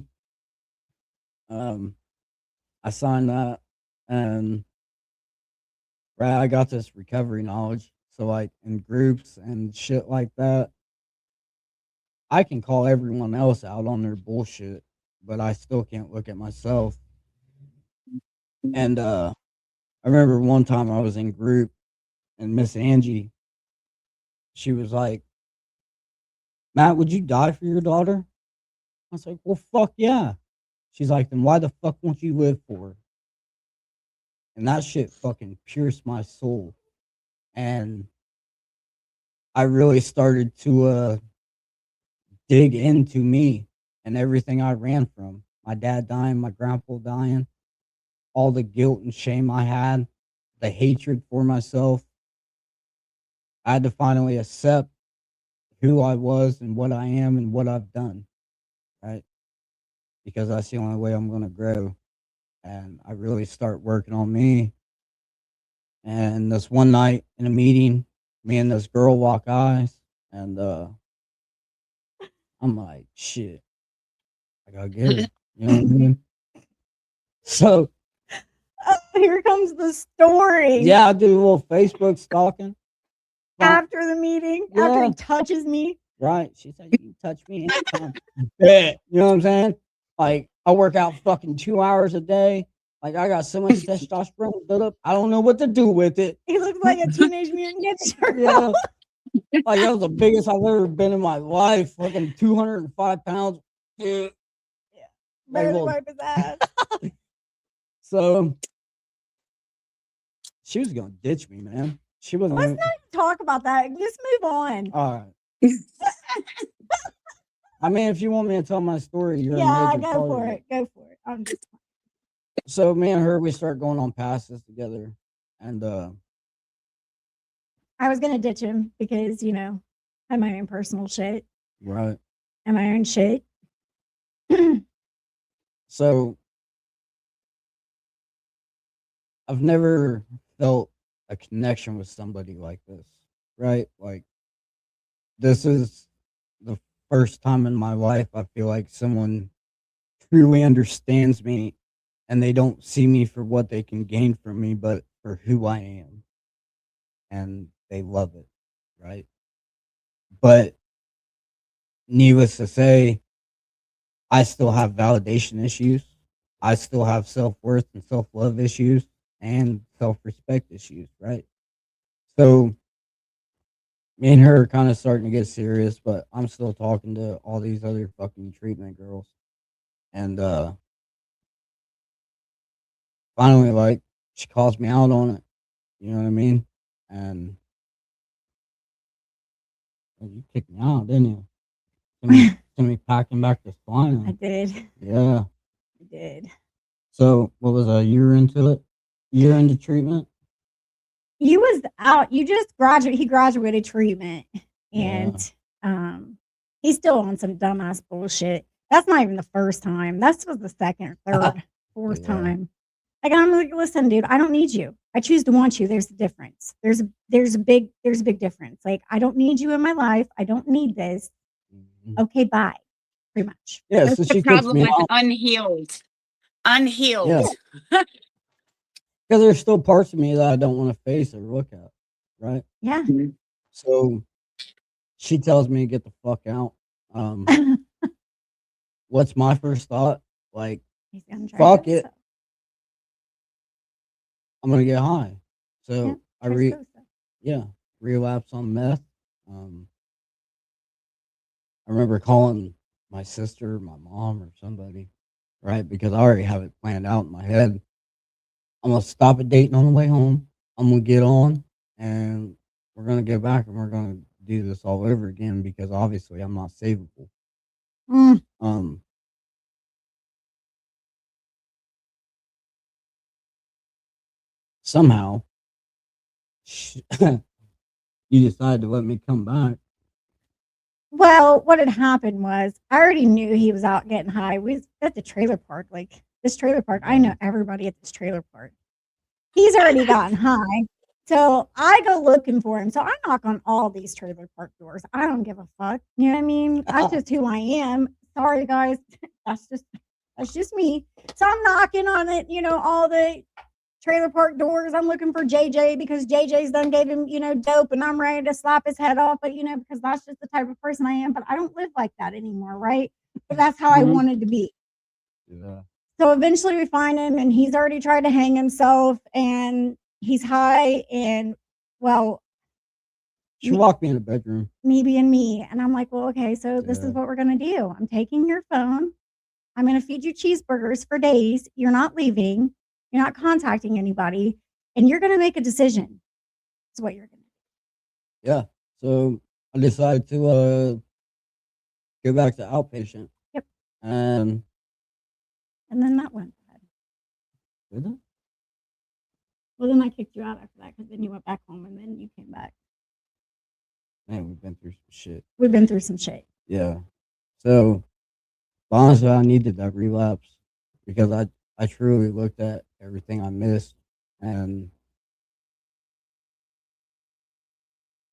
I signed that, and right, I got this recovery knowledge. So, like in groups and shit like that, I can call everyone else out on their bullshit, but I still can't look at myself. And I remember one time I was in group, and Miss Angie, she was like, Matt, would you die for your daughter? I was like, well, fuck yeah. She's like, then why the fuck won't you live for her? And that shit fucking pierced my soul. And I really started to dig into me and everything I ran from. My dad dying, my grandpa dying, all the guilt and shame I had, the hatred for myself. I had to finally accept who I was and what I am and what I've done, right? Because that's the only way I'm going to grow. And I really start working on me. And this one night in a meeting, me and this girl walk eyes, and I'm like, shit, I gotta get her. You know what I mean? So Oh, here comes the story. yeah, I do a little Facebook stalking. After the meeting, after Yeah. he touches me. Right. She said, you can touch me anytime. Bet. You know what I'm saying? Like, I work out fucking 2 hours a day. Like, I got so much testosterone built up. I don't know what to do with it. He looks like a Teenage Mutant Ninja Turtle. Yeah. Like, that was the biggest I've ever been in my life. Fucking 205 pounds. Yeah. Barely Like, wipe his ass. so, she was going to ditch me, man. She wasn't Let's even. not even talk about that. Just move on. All right. I mean, if you want me to tell my story, you're a Yeah, major go part for of it. Go for it. I'm just So me and her, we start going on passes together, and I was gonna ditch him because, I have my own personal shit right. and my own shit. So I've never felt a connection with somebody like this, right? Like this is the first time in my life I feel like someone truly understands me, and they don't see me for what they can gain from me, but for who I am, and they love it, right? But needless to say, I still have validation issues. I still have self worth and self love issues and self respect issues, right? So me and her are kind of starting to get serious, but I'm still talking to all these other fucking treatment girls. And finally, like, she calls me out on it. You know what I mean? And you kicked me out, didn't you? Send me packing back to I Spina. did. Yeah. I did. So what was a year into it? Year into treatment? You was out. You just graduated. He graduated treatment, Yeah. and he's still on some dumbass bullshit. That's not even the first time. That was the second, third, fourth Yeah. time. Like I'm like, listen, dude, I don't need you. I choose to want you. There's a difference. There's a big difference. Like I don't need you in my life. I don't need this. Mhm. Okay, bye. Pretty much. Yeah, That's so the she kicks problem me with out. unhealed. Yeah. Unhealed. Because there's still parts of me that I don't want to face or look at, right? Yeah. So she tells me to get the fuck out. What's my first thought? Like, He's gonna try fuck to it, I'm gonna get high. So I relapse on meth. Um, I remember calling my sister, my mom, or somebody, right? Because I already have it planned out in my head. I'm gonna stop at Dayton on the way home. I'm gonna get on, and we're gonna go back, and we're gonna do this all over again because obviously I'm not savable. Mm. Um, somehow you decided to let me come back. Well, what had happened was I already knew he was out getting high. We was at the trailer park, like this trailer park. I know everybody at this trailer park. He's already gotten high. So I go looking for him. So I knock on all these trailer park doors. I don't give a fuck. You know what I mean? That's just who I am. Sorry guys. That's just me. So I'm knocking on it, all the trailer park doors. I'm looking for JJ because JJ's done gave him, dope, and I'm ready to slap his head off. But because that's just the type of person I am. But I don't live like that anymore, right? But that's how I wanted to be. Yeah. So eventually we find him, and he's already tried to hang himself, and he's high, and well, She walked me in the bedroom. me being me. And I'm like, well, okay, so this is Yeah. what we're gonna do. I'm taking your phone. I'm gonna feed you cheeseburgers for days. You're not leaving. You're not contacting anybody, and you're gonna make a decision. That's what you're gonna do. Yeah. So I decided to go back to outpatient. Yep. And And then that went bad. did it? Well, then I kicked you out after that because then you went back home and then you came back. Man, we've been through some shit. We've been through some shit. Yeah. So honestly, I needed that relapse because I truly looked at everything I missed, and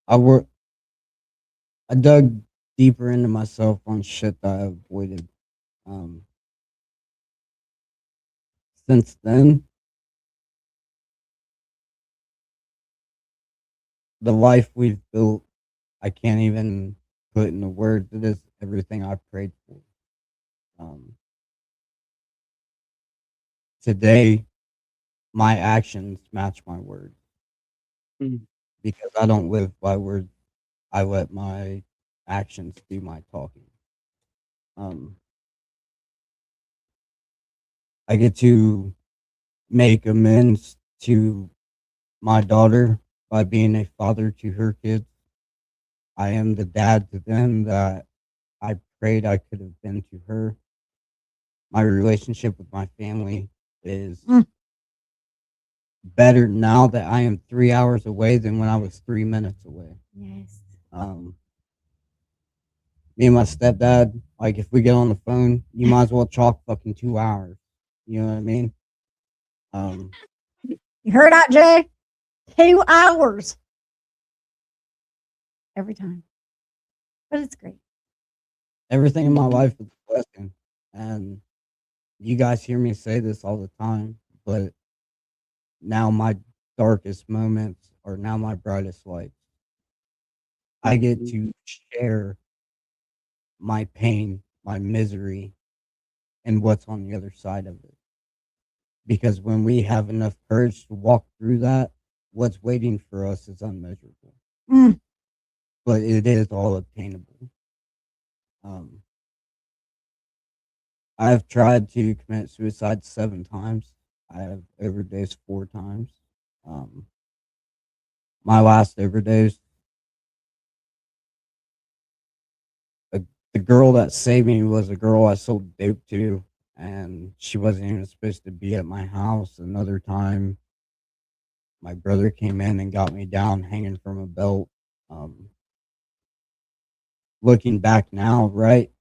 I dug deeper into myself on shit that I avoided. Um, since then, the life we've built, I can't even put into words. It is everything I prayed for. Um, today, my actions match my words because I don't live by words. I let my actions do my talking. Um, I get to make amends to my daughter by being a father to her kids. I am the dad to them that I prayed I could have been to her. My relationship with my family is better now that I am 3 hours away than when I was 3 minutes away. Yes. Me and my stepdad, like if we get on the phone, you might as well chalk fucking 2 hours. You know what I mean? You heard that, Jay? 2 hours every time. But it's great. Everything in my life is a blessing. And you guys hear me say this all the time, but now my darkest moments are now my brightest lights. I get to share my pain, my misery, and what's on the other side of it. Because when we have enough courage to walk through that, what's waiting for us is unmeasurable. But it is all obtainable. I have tried to commit suicide 7 times. I have overdosed 4 times. My last overdose, the girl that saved me was a girl I sold dope to, and she wasn't even supposed to be at my house. Another time, my brother came in and got me down hanging from a belt. Looking back now, right,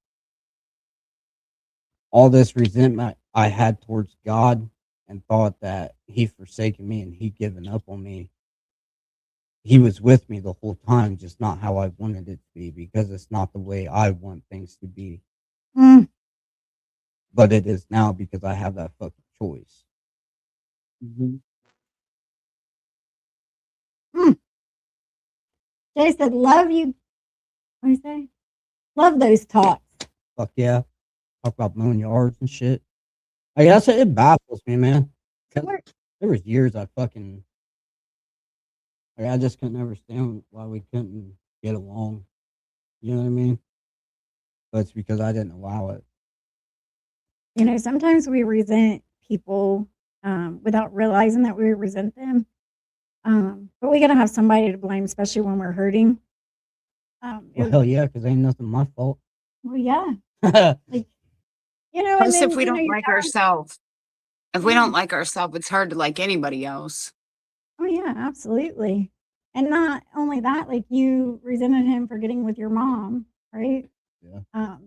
all this resentment I had towards God and thought that He forsaken me and He given up on me. He was with me the whole time, just not how I wanted it to be because it's not the way I want things to be. But it is now because I have that fucking choice. Jay said, love you. What do you say? Love those talks. Fuck yeah. Talk about mowing yards and shit. I guess it baffles me, man. 'Cause there was years I fucking I just couldn't understand why we couldn't get along. You know what I mean? But it's because I didn't allow it. You know, sometimes we resent people without realizing that we resent them. But we got to have somebody to blame, especially when we're hurting. Well, hell yeah, because ain't nothing my fault. Well, yeah. Like, you know, and Plus, then, if we you know, don't your like dad, ourselves, if we yeah. don't like ourselves, it's hard to like anybody else. Oh, yeah, absolutely. And not only that, like you resented him for getting with your mom, right? Yeah.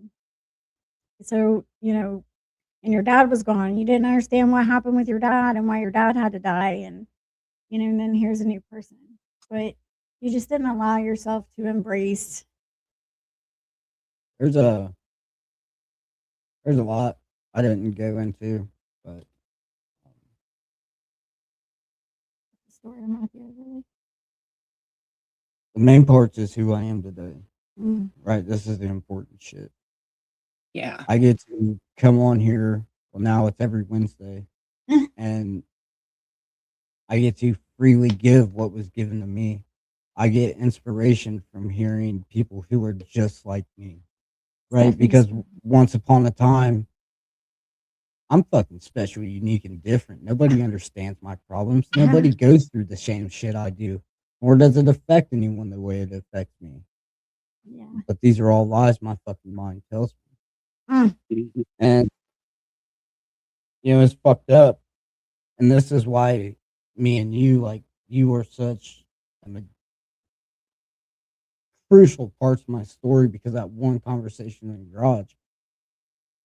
So, you know, and your dad was gone. You didn't understand what happened with your dad and why your dad had to die. And, you know, and then here's a new person. But you just didn't allow yourself to embrace. There's a lot I didn't go into, but The story of Matthew Overley. the main part is who I am today. Mm. Right? This is the important shit. Yeah. I get to come on here. Well, now it's every Wednesday, and I get to freely give what was given to me. I get inspiration from hearing people who are just like me, right? Because once upon a time, I'm fucking special, unique, and different. Nobody understands my problems. Nobody goes through the same shit I do, nor does it affect anyone the way it affects me. Yeah. But these are all lies my fucking mind tells me. Mm. And, you know, it's fucked up. And this is why me and you, like, you are such crucial parts of my story, because that one conversation in the garage,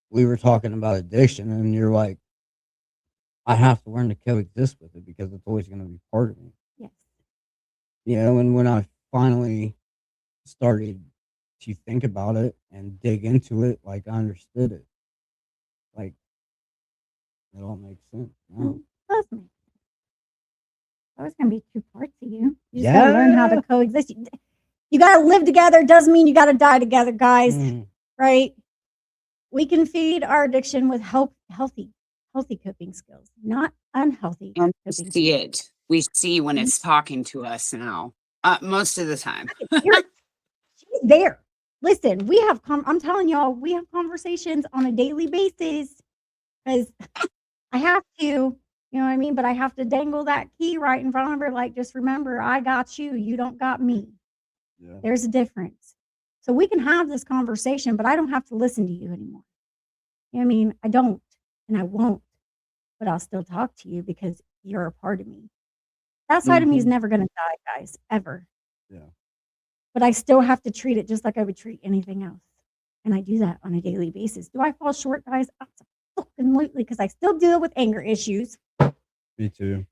we were talking about addiction, and you're like, I have to learn to coexist with it because it's always going to be part of me. Yes. You know, and when I finally started to think about it and dig into it, like I understood it. Like it all makes sense now. Does make sense. There's going to be two parts of you. You just got to learn how to coexist. You got to live together. Doesn't mean you got to die together, guys. Right? We can feed our addiction with healthy coping skills, not unhealthy. And we coping see skills. it. We see when it's talking to us now. Most of the time. She's there. Listen, we have. I'm telling y'all, we have conversations on a daily basis because I have to. You know what I mean? But I have to dangle that key right in front of her. Like, just remember, I got you. You don't got me. Yeah. There's a difference. So we can have this conversation, but I don't have to listen to you anymore. You know what I mean? I don't, and I won't, but I'll still talk to you because you're a part of me. That side of me is never going to die, guys, ever. Yeah. But I still have to treat it just like I would treat anything else. And I do that on a daily basis. Do I fall short, guys? Absolutely, because I still deal with anger issues. Me too.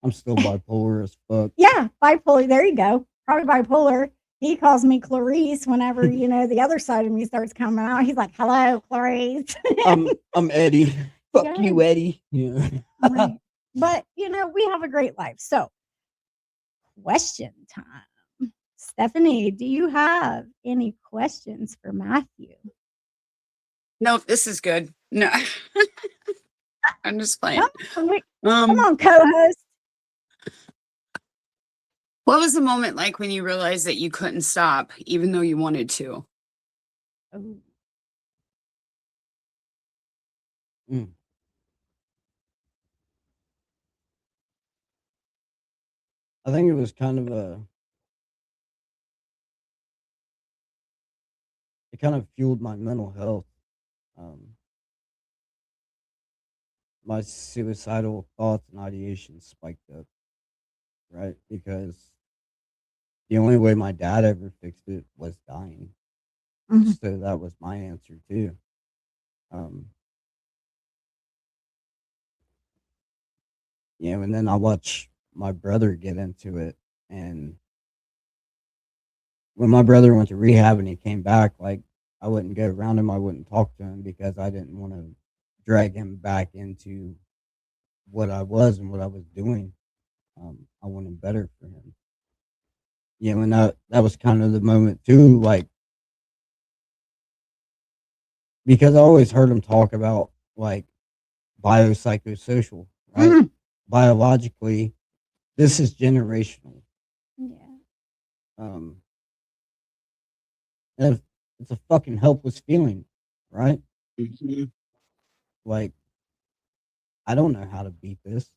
I'm still bipolar as fuck. Yeah, bipolar. There you go. Probably bipolar. He calls me Clarice whenever, you know, the other side of me starts coming out. He's like, hello, Clarice. I'm Eddie. Fuck Yeah. you, Eddie. Yeah. Right. But, you know, we have a great life. So, question time. Stephanie, do you have any questions for Matthew? No, this is good. No. I'm just playing. Come on, co-host. What was the moment like when you realized that you couldn't stop, even though you wanted to? Oh. I think it was kind of it kind of fueled my mental health. My suicidal thoughts and ideation spiked up, right? Because the only way my dad ever fixed it was dying. Mhm. So that was my answer too. You know, and then I watched my brother get into it, and when my brother went to rehab and he came back, like I wouldn't go around him, I wouldn't talk to him because I didn't want to drag him back into what I was and what I was doing. I wanted better for him. You know, and that was kind of the moment too, like because I always heard him talk about like biopsychosocial, right? Biologically, this is generational. Yeah. And it's a fucking helpless feeling, right? like, I don't know how to beat this.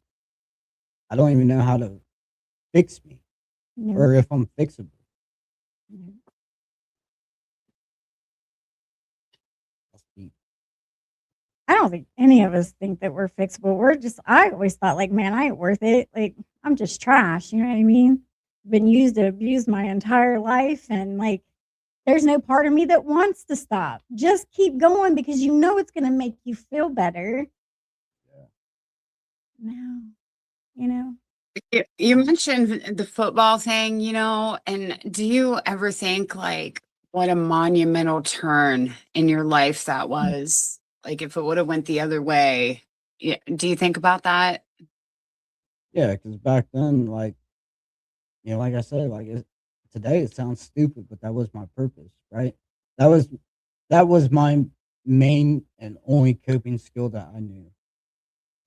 I don't even know how to fix me No, or if I'm fixable. no. That's deep. I don't think any of us think that we're fixable. I always thought, like, man, I ain't worth it. Like, I'm just trash. You know what I mean? Been used and abused my entire life. And, like, there's no part of me that wants to stop. Just keep going because you know it's going to make you feel better. Yeah. No, you know? You mentioned the football thing, and do you ever think like what a monumental turn in your life that was? Like if it would have went the other way, yeah, do you think about that? Yeah, because back then, like, like I said, like today it sounds stupid, but that was my purpose, right? That was that was my main and only coping skill that I knew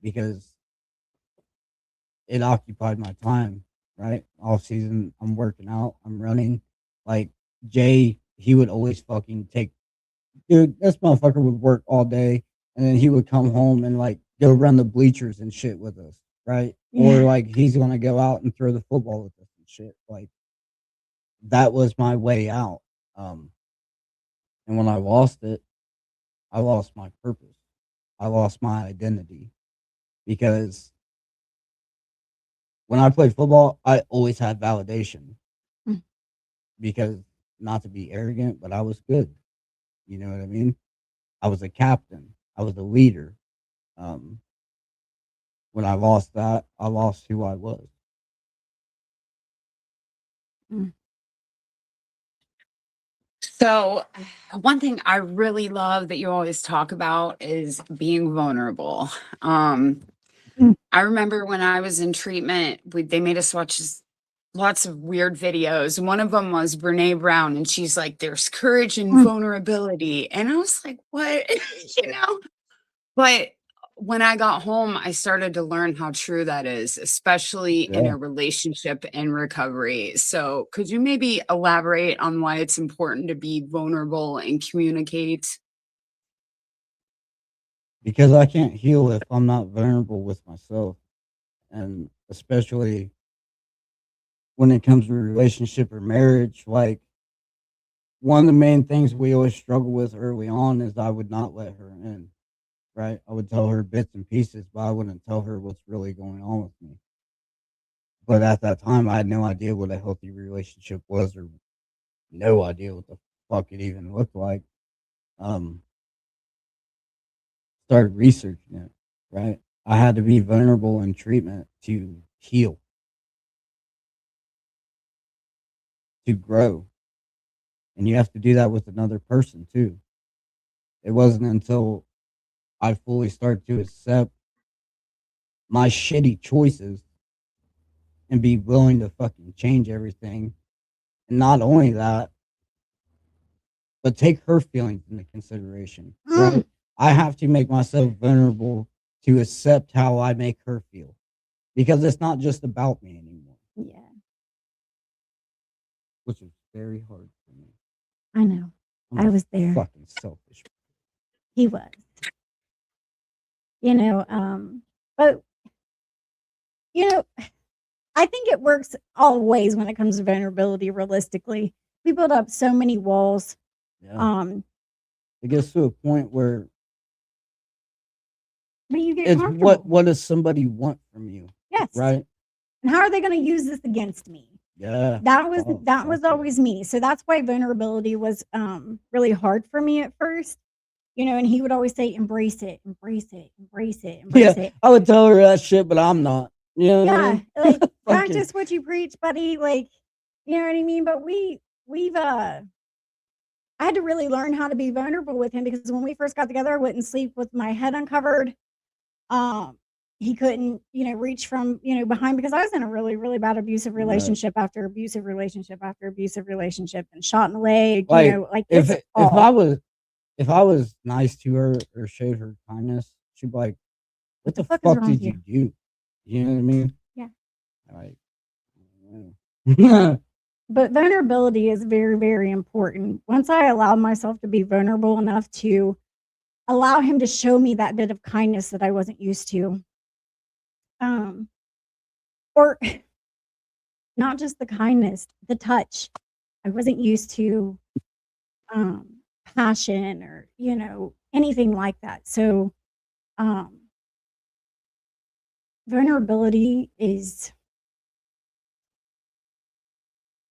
because it occupied my time, right? Off season, I'm working out, I'm running. Like Jay, he would always fucking take, dude, this motherfucker would work all day and then he would come home and like go run the bleachers and shit with us, right? Or Yeah. like he's gonna go out and throw the football with us and shit. Like that was my way out. Um, and when I lost it, I lost my purpose. I lost my identity because when I played football, I always had validation Mm. because not to be arrogant, but I was good. You know what I mean? I was a captain. I was a leader. Um, when I lost that, I lost who I was. Mm. So, one thing I really love that you always talk about is being vulnerable. Um, Mm. I remember when I was in treatment, they made us watch lots of weird videos. One of them was Brene Brown, and she's like, "There's courage and Mm. vulnerability," and I was like, "What?" you know. But when I got home, I started to learn how true that is, especially in Yeah, a relationship and recovery. So, could you maybe elaborate on why it's important to be vulnerable and communicate? because I can't heal if I'm not vulnerable with myself, and especially when it comes to a relationship or marriage. Like one of the main things we always struggle with early on is I would not let her in. Right? I would tell her bits and pieces, but I wouldn't tell her what's really going on with me. But at that time, I had no idea what a healthy relationship was, or no idea what the fuck it even looked like. Um, Started researching it. Right? I had to be vulnerable in treatment to heal, to grow, and you have to do that with another person too. It wasn't until I fully started to accept my shitty choices and be willing to fucking change everything. And not only that, but take her feelings into consideration, Mm. right? I have to make myself vulnerable to accept how I make her feel because it's not just about me anymore, Yeah, which is very hard for me. I know. I'm I a was there. fucking selfish. He was. You know, but you know, I think it works all ways when it comes to vulnerability. Realistically, we build up so many walls. Yeah. Um, It gets to a point where but you get it's what comfortable. what does somebody want from you, Yes. right? And how are they going to use this against me? Yeah. Oh, That fuck was yeah. always me. So that's why vulnerability was really hard for me at first. You know, and he would always say, "Embrace it, embrace it, embrace it, Yeah, embrace it." I would tell her that shit, but I'm not. You know what I Yeah, mean? like Fucking practice what you preach, buddy. Like, you know what I mean. But we've I had to really learn how to be vulnerable with him because when we first got together, I wouldn't sleep with my head uncovered. Um, he couldn't, reach from, behind because I was in a really, really bad abusive right. relationship after abusive relationship after abusive relationship and shot in the leg, Like like if it's it- all. if I was nice to her or showed her kindness, she'd be like, What "What the the fuck is fuck wrong with did you you? do?" You know what I mean? Yeah. Like, yeah. But vulnerability is very, very important. Once I allowed myself to be vulnerable enough to allow him to show me that bit of kindness that I wasn't used to. Or not just the kindness, the touch. I wasn't used to passion or, anything like that. So vulnerability is,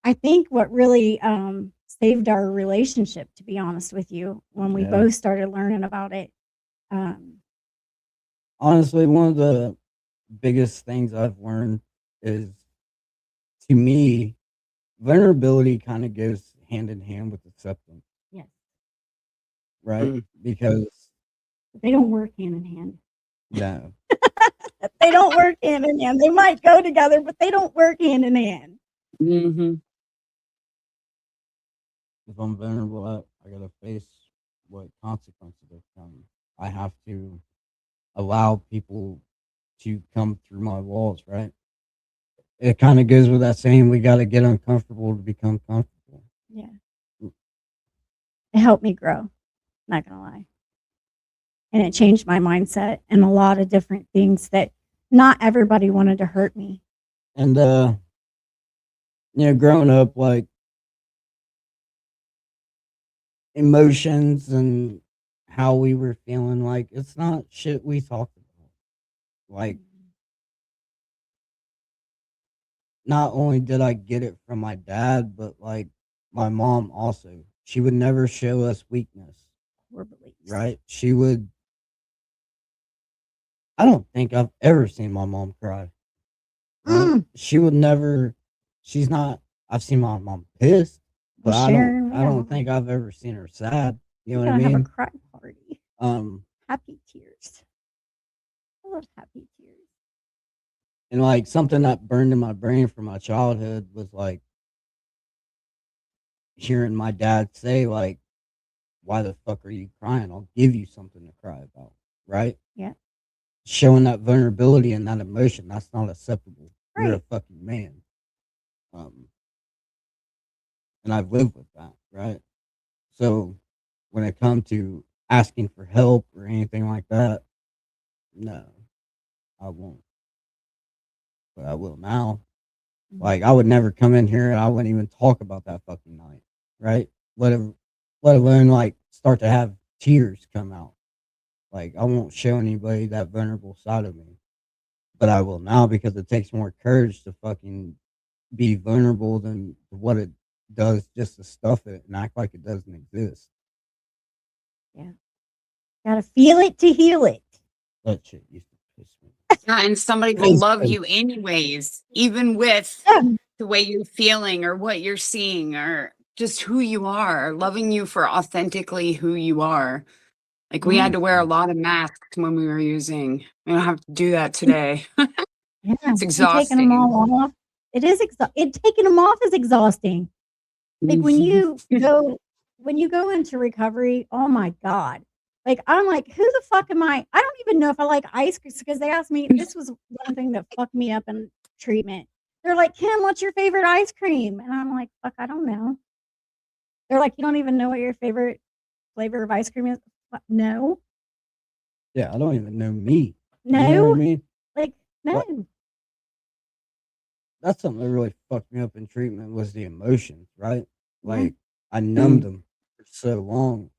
I think, what really saved our relationship, to be honest with you, when we both started learning about it. Honestly, one of the biggest things I've learned is, to me, vulnerability kind of goes hand in hand with acceptance. Yes. Right? Because they don't work hand in hand. No. They don't work hand in hand. They might go together, but they don't work hand in hand. Mm-hmm. If I'm vulnerable, I gotta face what consequences are coming. I have to allow people to come through my walls, right? It kind of goes with that saying, we got to get uncomfortable to become comfortable. Yeah. It helped me grow, not gonna lie. And it changed my mindset and a lot of different things that not everybody wanted to hurt me. And, growing up, like, emotions and how we were feeling, like, it's not shit we talked about. Like, not only did I get it from my dad, but like my mom also. She would never show us weakness. Right? She would. I don't think I've ever seen my mom cry. Right? She would never. She's not. I've seen my mom pissed, but I don't think I've ever seen her sad. You know what I mean? Have a cry party. Happy tears. I love happy tears. And like something that burned in my brain from my childhood was like hearing my dad say, like, why the fuck are you crying? I'll give you something to cry about. Right? Yeah. Showing that vulnerability and that emotion, that's not acceptable. Right. You're a fucking man. And I've lived with that, right? So when it comes to asking for help or anything like that, no, I won't. But I will now. Like, I would never come in here and I wouldn't even talk about that fucking night, right? Let alone like start to have tears come out. Like, I won't show anybody that vulnerable side of me. But I will now, because it takes more courage to fucking be vulnerable than what it does just to stuff it and act like it doesn't exist. Yeah. Gotta feel it to heal it. That shit used to piss me. Yeah, and somebody will love you anyways, even with the way you're feeling or what you're seeing or just who you are, loving you for authentically who you are. Like, we had to wear a lot of masks when we were using. We don't have to do that today. Yeah, It's exhausting. Taking them all off. It is taking them off is exhausting. Like when you go into recovery, oh my God. Like I'm like, who the fuck am I? I don't even know if I like ice cream, because they asked me, this was one thing that fucked me up in treatment. They're like, Kim, what's your favorite ice cream? And I'm like, fuck, I don't know. They're like, you don't even know what your favorite flavor of ice cream is? No. Yeah, I don't even know me. No. You know what I mean? Like, no. What? That's something that really fucked me up in treatment, was the emotions, right? Like, I numbed them for so long,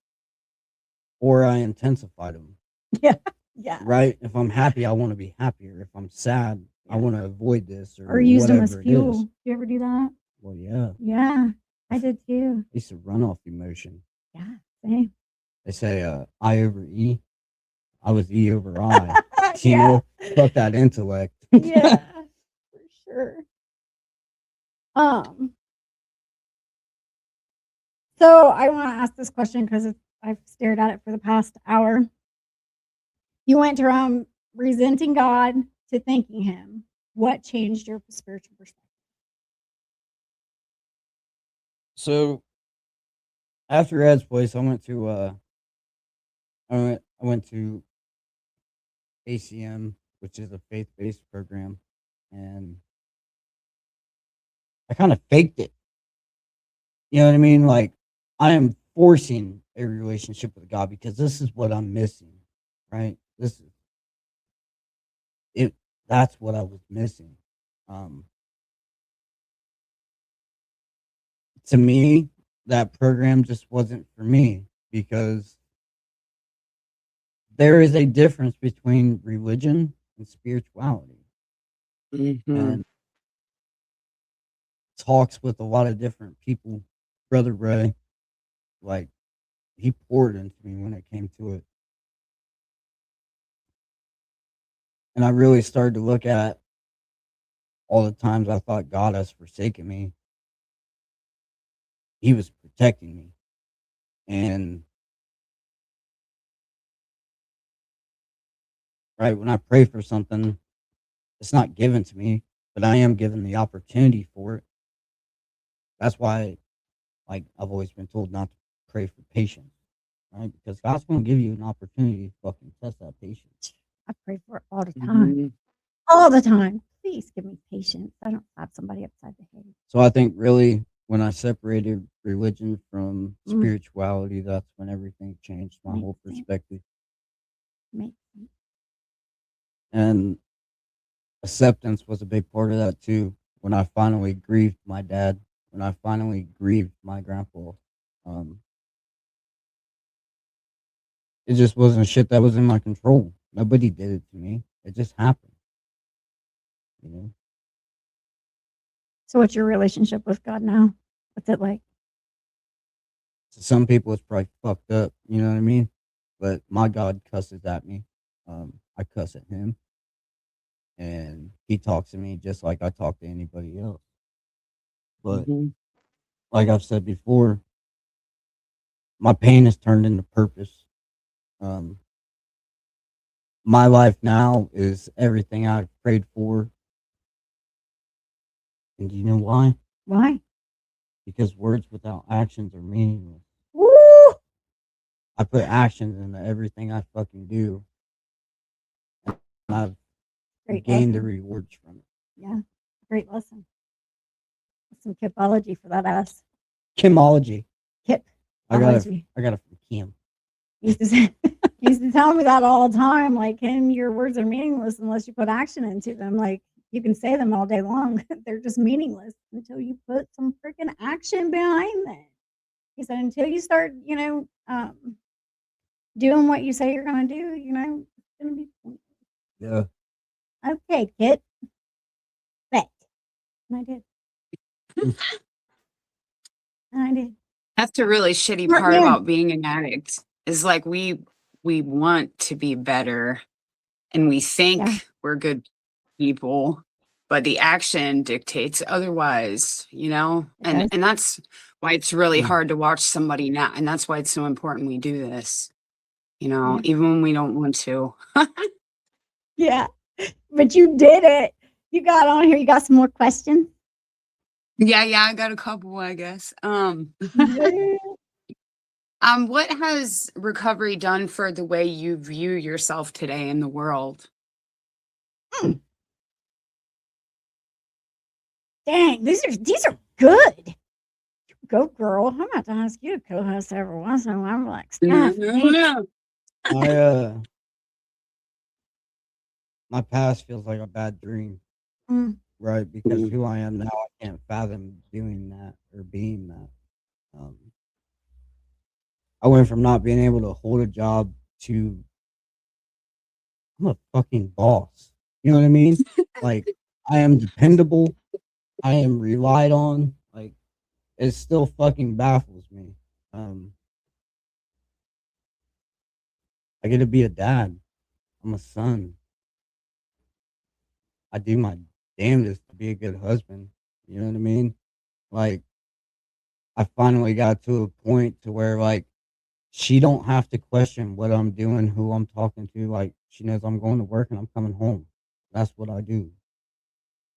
or I intensified them. Yeah. Yeah. Right? If I'm happy, I want to be happier. If I'm sad, I want to avoid this or use them whatever as fuel. it is. Do you ever do that? Well, yeah. Yeah, I did too. I used to run off emotion. Yeah, same. They say I over E. I was E over I. You know, fuck that intellect. Yeah, for sure. So I want to ask this question because I've stared at it for the past hour. You went from resenting God to thanking Him. What changed your spiritual perspective? So after Ed's place, I went to I went to ACM, which is a faith-based program, and I kind of faked it. You know what I mean? Like, I am forcing a relationship with God because this is what I'm missing, right? This is it. That's what I was missing. Um, to me, that program just wasn't for me because there is a difference between religion and spirituality. Mhm. And talks with a lot of different people. Brother Ray, like, he poured into me when it came to it. And I really started to look at all the times I thought God has forsaken me. He was protecting me. And right when I pray for something, it's not given to me, but I am given the opportunity for it. That's why, like, I've always been told not to pray for patience, right? Because God's going to give you an opportunity to fucking test that patience. I pray for it all the time. Mhm. All the time. Please give me patience. I don't slap somebody upside the head. So I think really when I separated religion from Mm. spirituality, that's when everything changed, my Makes whole sense. perspective. Makes sense. And acceptance was a big part of that too. When I finally grieved my dad, when I finally grieved my grandpa, um, it just wasn't shit that was in my control. Nobody did it to me. It just happened. You know, So, what's your relationship with God now? What's it like? to some people it's probably fucked up. You know what I mean? But my God cusses at me. I cuss at him, and he talks to me just like I talk to anybody else. But Mhm. like I've said before, my pain has turned into purpose. Um, my life now is everything I've prayed for. And do you know why? Why? Because words without actions are meaningless. Woo! I put actions into everything I fucking do, and I've Great gained the lesson. rewards from it. Yeah. Great lesson. Some kipology for that ass. Kimology. I got it. Kipology. I got it from Kim. He used to say, he used to tell me that all the time. Like, Kim, your words are meaningless unless you put action into them. Like, you can say them all day long. They're just meaningless until you put some freaking action behind them. He said, until you start, doing what you say you're going to do, it's going to be pointless. Yeah. Okay, Kit. Bet. And I did. And I did. That's the really shitty Smart part man. about being an addict is like we want to be better and we think Yeah. we're good people, but the action dictates otherwise, you know? It And does. and that's why it's really Mm. hard to watch somebody now. And that's why it's so important we do this, you know, Yeah. even when we don't want to. Yeah. But you did it. You got on here. You got some more questions? Yeah, I got a couple, I guess. Yeah. What has recovery done for the way you view yourself today in the world? Mm, dang, these are good. Go, girl. I'm about to ask you to co-host every once in a while. I'm like, Stephanie. Yeah. My past feels like a bad dream, Mm, right? Because who I am now, I can't fathom doing that or being that. Um, I went from not being able to hold a job to I'm a fucking boss. You know what I mean? Like, I am dependable. I am relied on. Like, it still fucking baffles me. Um, I get to be a dad. I'm a son. I do my damnedest to be a good husband. You know what I mean? Like, I finally got to a point to where like she don't have to question what I'm doing, who I'm talking to. Like, she knows I'm going to work and I'm coming home. That's what I do.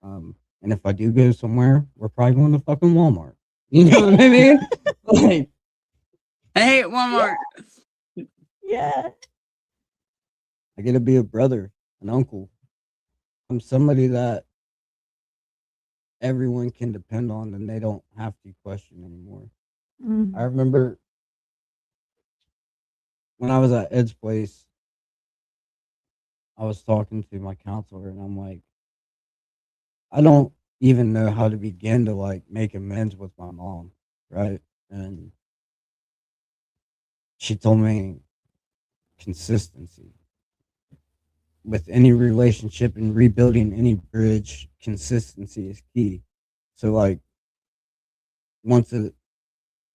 And if I do go somewhere, we're probably going to fucking Walmart. You know what I mean? Like, I hate Walmart. yeah. I get to be a brother, an uncle. I'm somebody that everyone can depend on and they don't have to question anymore. I Mm, remember when I was at Ed's place, I was talking to my counselor, and I'm like, I don't even know how to begin to like make amends with my mom, right? And she told me consistency with any relationship and rebuilding any bridge. Consistency is key. So like once a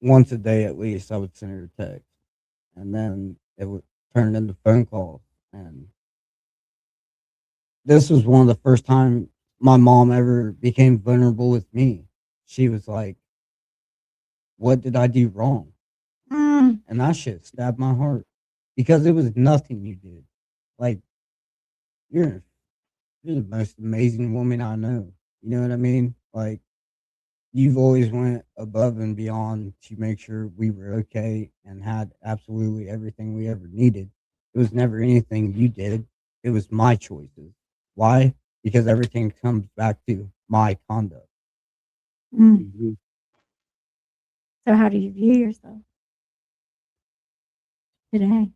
once a day at least, I would send her a text, and then it would turn into phone calls. And this was one of the first time my mom ever became vulnerable with me. She was like, "What did I do wrong?" Mm, And that shit stabbed my heart because it was nothing you did. Like you're you're the most amazing woman I know. You know what I mean? Like you've always went above and beyond to make sure we were okay and had absolutely everything we ever needed. It was never anything you did. It was my choices. Why? Because everything comes back to my conduct. mm. Mhm. So how do you view yourself today?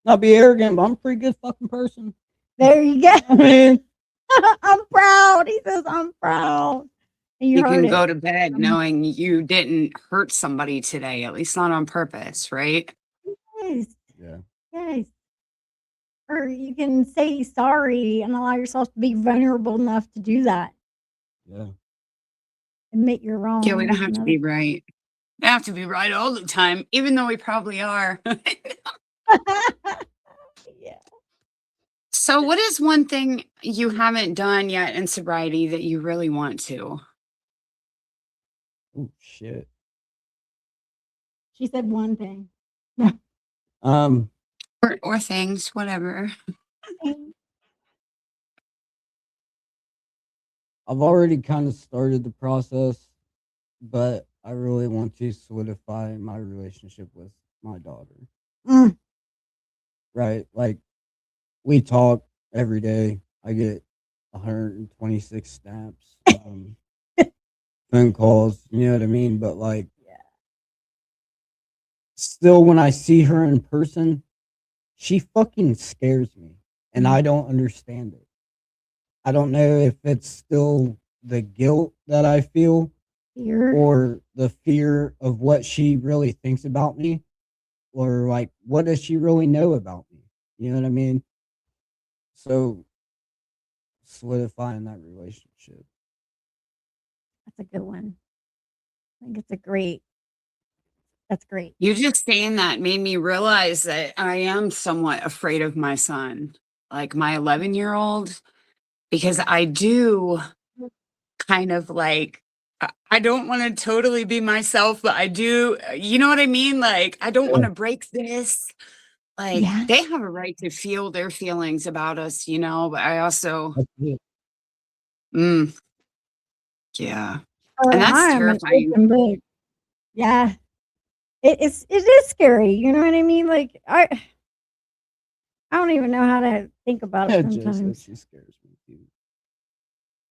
Not be arrogant, but I'm a pretty good fucking person. There you go. I mean, I'm proud. He says, I'm proud. And you You heard can it. go to bed knowing you didn't hurt somebody today, at least not on purpose, right? Yes. yeah, Yes. Or you can say sorry and allow yourself to be vulnerable enough to do that. yeah. Admit you're wrong. Yeah, we don't That's have to another. be right. We don't have to be right all the time, even though we probably are. Yeah. So, what is one thing you haven't done yet in sobriety that you really want to? Oh shit. She said one thing. Um, Or things, whatever. I've already kind of started the process, but I really want to solidify my relationship with my daughter. Mm. Right? Like we talk every day. I get 126 snaps, phone calls. You know what I mean? But like, Yeah. still, when I see her in person, she fucking scares me, and I don't understand it. I don't know if it's still the guilt that I feel Fear. or the fear of what she really thinks about me, or like what does she really know about me? You know what I mean? So solidifying that relationship. That's a good one. I think that's great. You just saying that made me realize that I am somewhat afraid of my son, like my 11-year-old, because I do kind of like, I don't want to totally be myself, but I do, you know what I mean? Like, I don't want Yeah, to break this. Like, Yeah. they have a right to feel their feelings about us, but I also, that's it. mm, yeah. Oh, And that's I am an terrifying. open book. Yeah. It is scary. You know what I mean? Like I don't even know how to think about it Yeah, Joe said sometimes. she scares me too.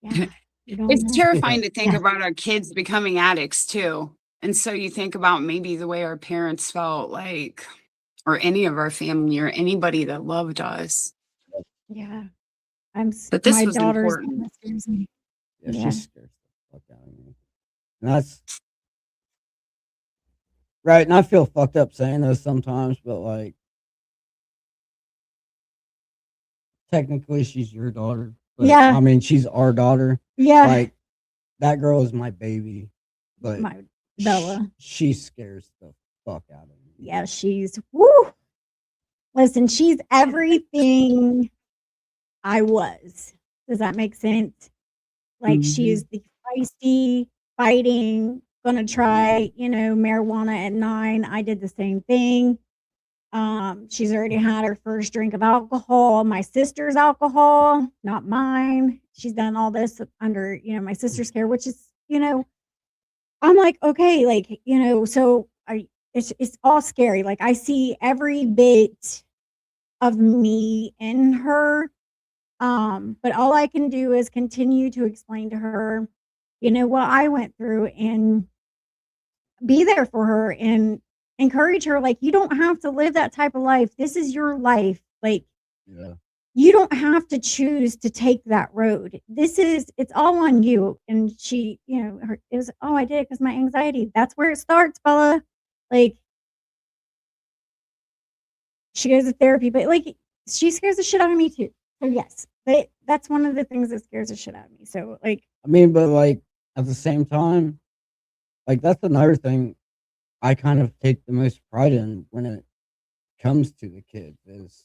Yeah. You don't It's know. Yeah, terrifying to think Yeah. about our kids becoming addicts too. And so you think about maybe the way our parents felt like, or any of our family or anybody that loved us. Yeah. But this My was daughter's the one yeah, important. that scares me. yeah, she Yeah. scares the fuck out of me. And that's right. And I feel fucked up saying this sometimes, but like technically she's your daughter, but Yeah. I mean she's our daughter. Yeah. Like that girl is my baby, but My Bella. she scares the fuck out of me. Yeah, she's woo. Listen, she's everything I was. Does that make sense? Like she Mhm. is the feisty, fighting, gonna try, marijuana at 9. I did the same thing. She's already had her first drink of alcohol, my sister's alcohol, not mine. She's done all this under, my sister's care, which is, I'm like, okay, like, so it's all scary. Like I see every bit of me in her. But all I can do is continue to explain to her, what I went through and be there for her encourage her, like, you don't have to live that type of life. This is your life. Like, Yeah. you don't have to choose to take that road. It's all on you. And she, it was, oh, I did it because my anxiety. That's where it starts, Bella. Like, she goes to therapy, but like, she scares the shit out of me too. So yes, that's one of the things that scares the shit out of me. So like, I mean, but like at the same time, like that's another thing I kind of take the most pride in when it comes to the kids is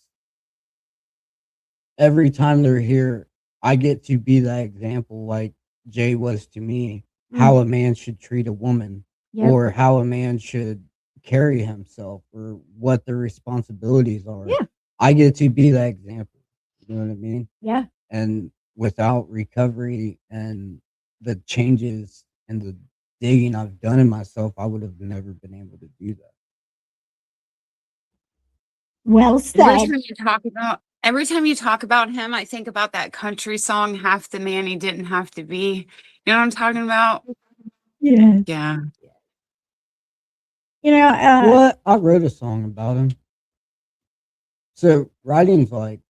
every time they're here, I get to be that example like Jay was to me, how a man should treat a woman yep, or how a man should carry himself or what their responsibilities are. yeah, I get to be that example. You know what I mean? yeah. And without recovery and the changes and the digging I've done in myself, I would have never been able to do that. Well Every said. time you talk about him, I think about that country song, Half the Man He Didn't Have to Be. You know what I'm talking about? Yeah. Yeah. What? I wrote a song about him. So writing's like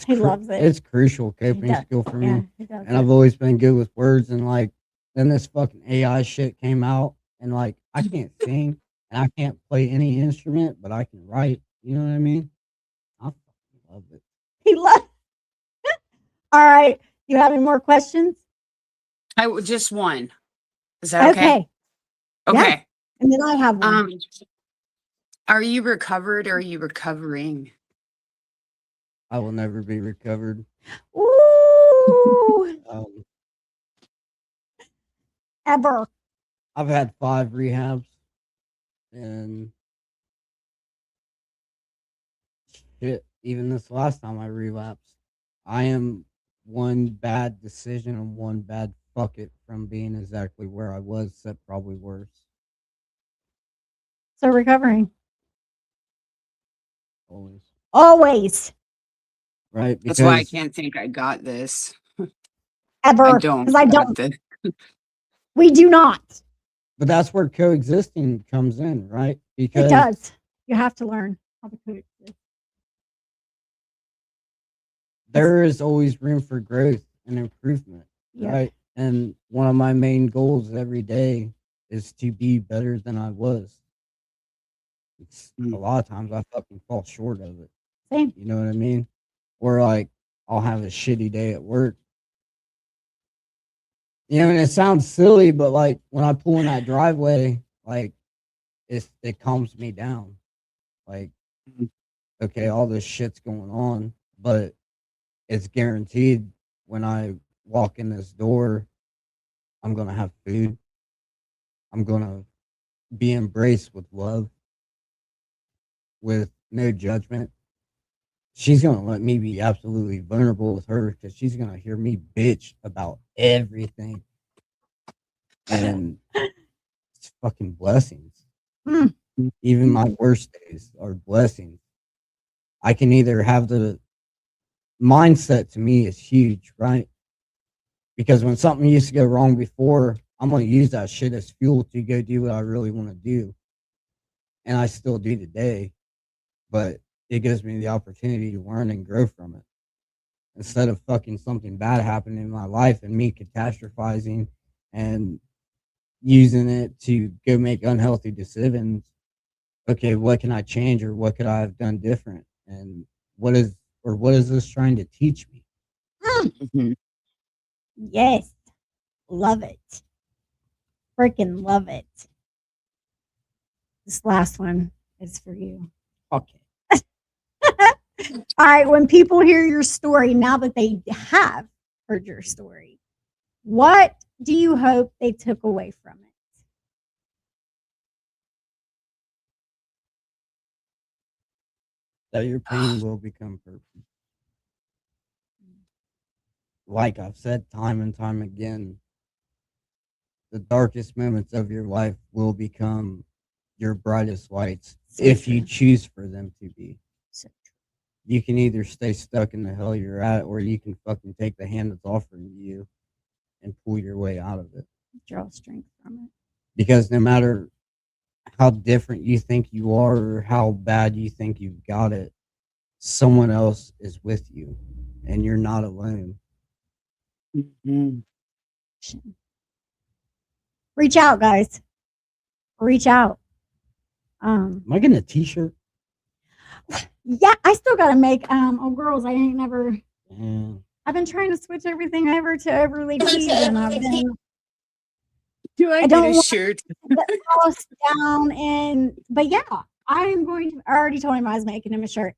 he loves it. It's crucial He coping does. skill for me. Yeah, he does And I've it. always been good with words and like then this fucking AI shit came out and like I can't sing and I can't play any instrument, but I can write. You know what I mean? I fucking love it. He loves. All right. You have any more questions? Just one. Is that okay? Yeah. Okay. And then I have one. Are you recovered or are you recovering? I will never be recovered. Ooh. Ever. I've had 5 rehabs and shit, even this last time I relapsed, I am one bad decision and one bad fuck it from being exactly where I was, except probably worse. So recovering. Always. Always. Right? That's why I Because can't think I got this. Ever. I don't. Because I got don't. this. We do not. but that's where coexisting comes in, right? Because It does. You have to learn how to coexist. there is always room for growth and improvement, Yep. right? And one of my main goals every day is to be better than I was. It's a lot of times I fucking fall short of it. Same. You know what I mean? Or like I'll have a shitty day at work. You know, and it sounds silly, but like when I pull in that driveway, like it calms me down. Like, okay, all this shit's going on, but it's guaranteed when I walk in this door, I'm gonna have food. I'm gonna be embraced with love, with no judgment. She's gonna let me be absolutely vulnerable with her because she's gonna hear me bitch about everything. And it's fucking blessings. Mm. Even my worst days are blessings. I can either have the mindset to me is huge, right? Because when something used to go wrong before, I'm gonna use that shit as fuel to go do what I really want to do. And I still do today, but it gives me the opportunity to learn and grow from it. Instead of fucking something bad happening in my life and me catastrophizing and using it to go make unhealthy decisions. Okay, what can I change or what could I have done different? And what is this trying to teach me? Mhm. Yes. Love it. Freaking love it. This last one is for you. Okay. All right. When people hear your story, now that they have heard your story, what do you hope they took away from it? That your pain will become purpose. Like I've said time and time again, the darkest moments of your life will become your brightest lights So if true. you choose for them to be. So true. You can either stay stuck in the hell you're at or you can fucking take the hand that's offering you and pull your way out of it. Draw strength from it. Because no matter how different you think you are or how bad you think you've got it, someone else is with you and you're not alone. Mhm. Reach out, guys. Reach out. Am I getting a t-shirt? Yeah, I still gotta make oh girls, I ain't never Yeah. I've been trying to switch everything over to Overley tees and Do I I get don't a want shirt? to get lost down in but yeah, I am going to I already told him I was making him a shirt.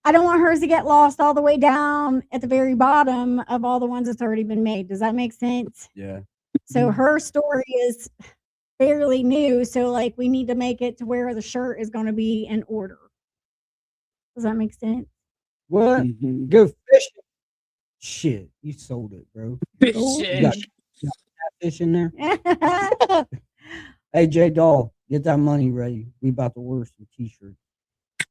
I don't want hers to get lost all the way down at the very bottom of all the ones that's already been made. Does that make sense? Yeah. So her story is fairly new. So like we need to make it to where the shirt is going to be in order. Does that make sense? What? Mhm. Go fishing. Shit, you sold it, bro. Cool. You got fish in there. Hey, J Doll, get that money ready. We about to order some t-shirts.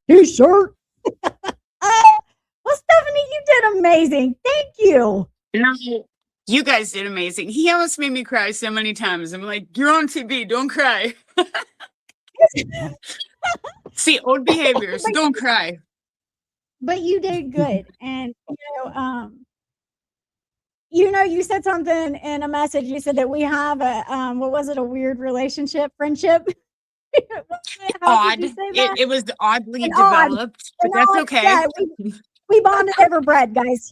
T-shirt. Well, Stephanie, you did amazing. Thank you. No, you guys did amazing. He almost made me cry so many times. I'm like, you're on TV, don't cry. See, old behaviors, don't cry. But you did good. And you said something in a message. You said that we have a what was it, a weird relationship, friendship? How Odd. did you say that? It was oddly An odd, developed, but that's okay. yeah, we bonded over bread, guys.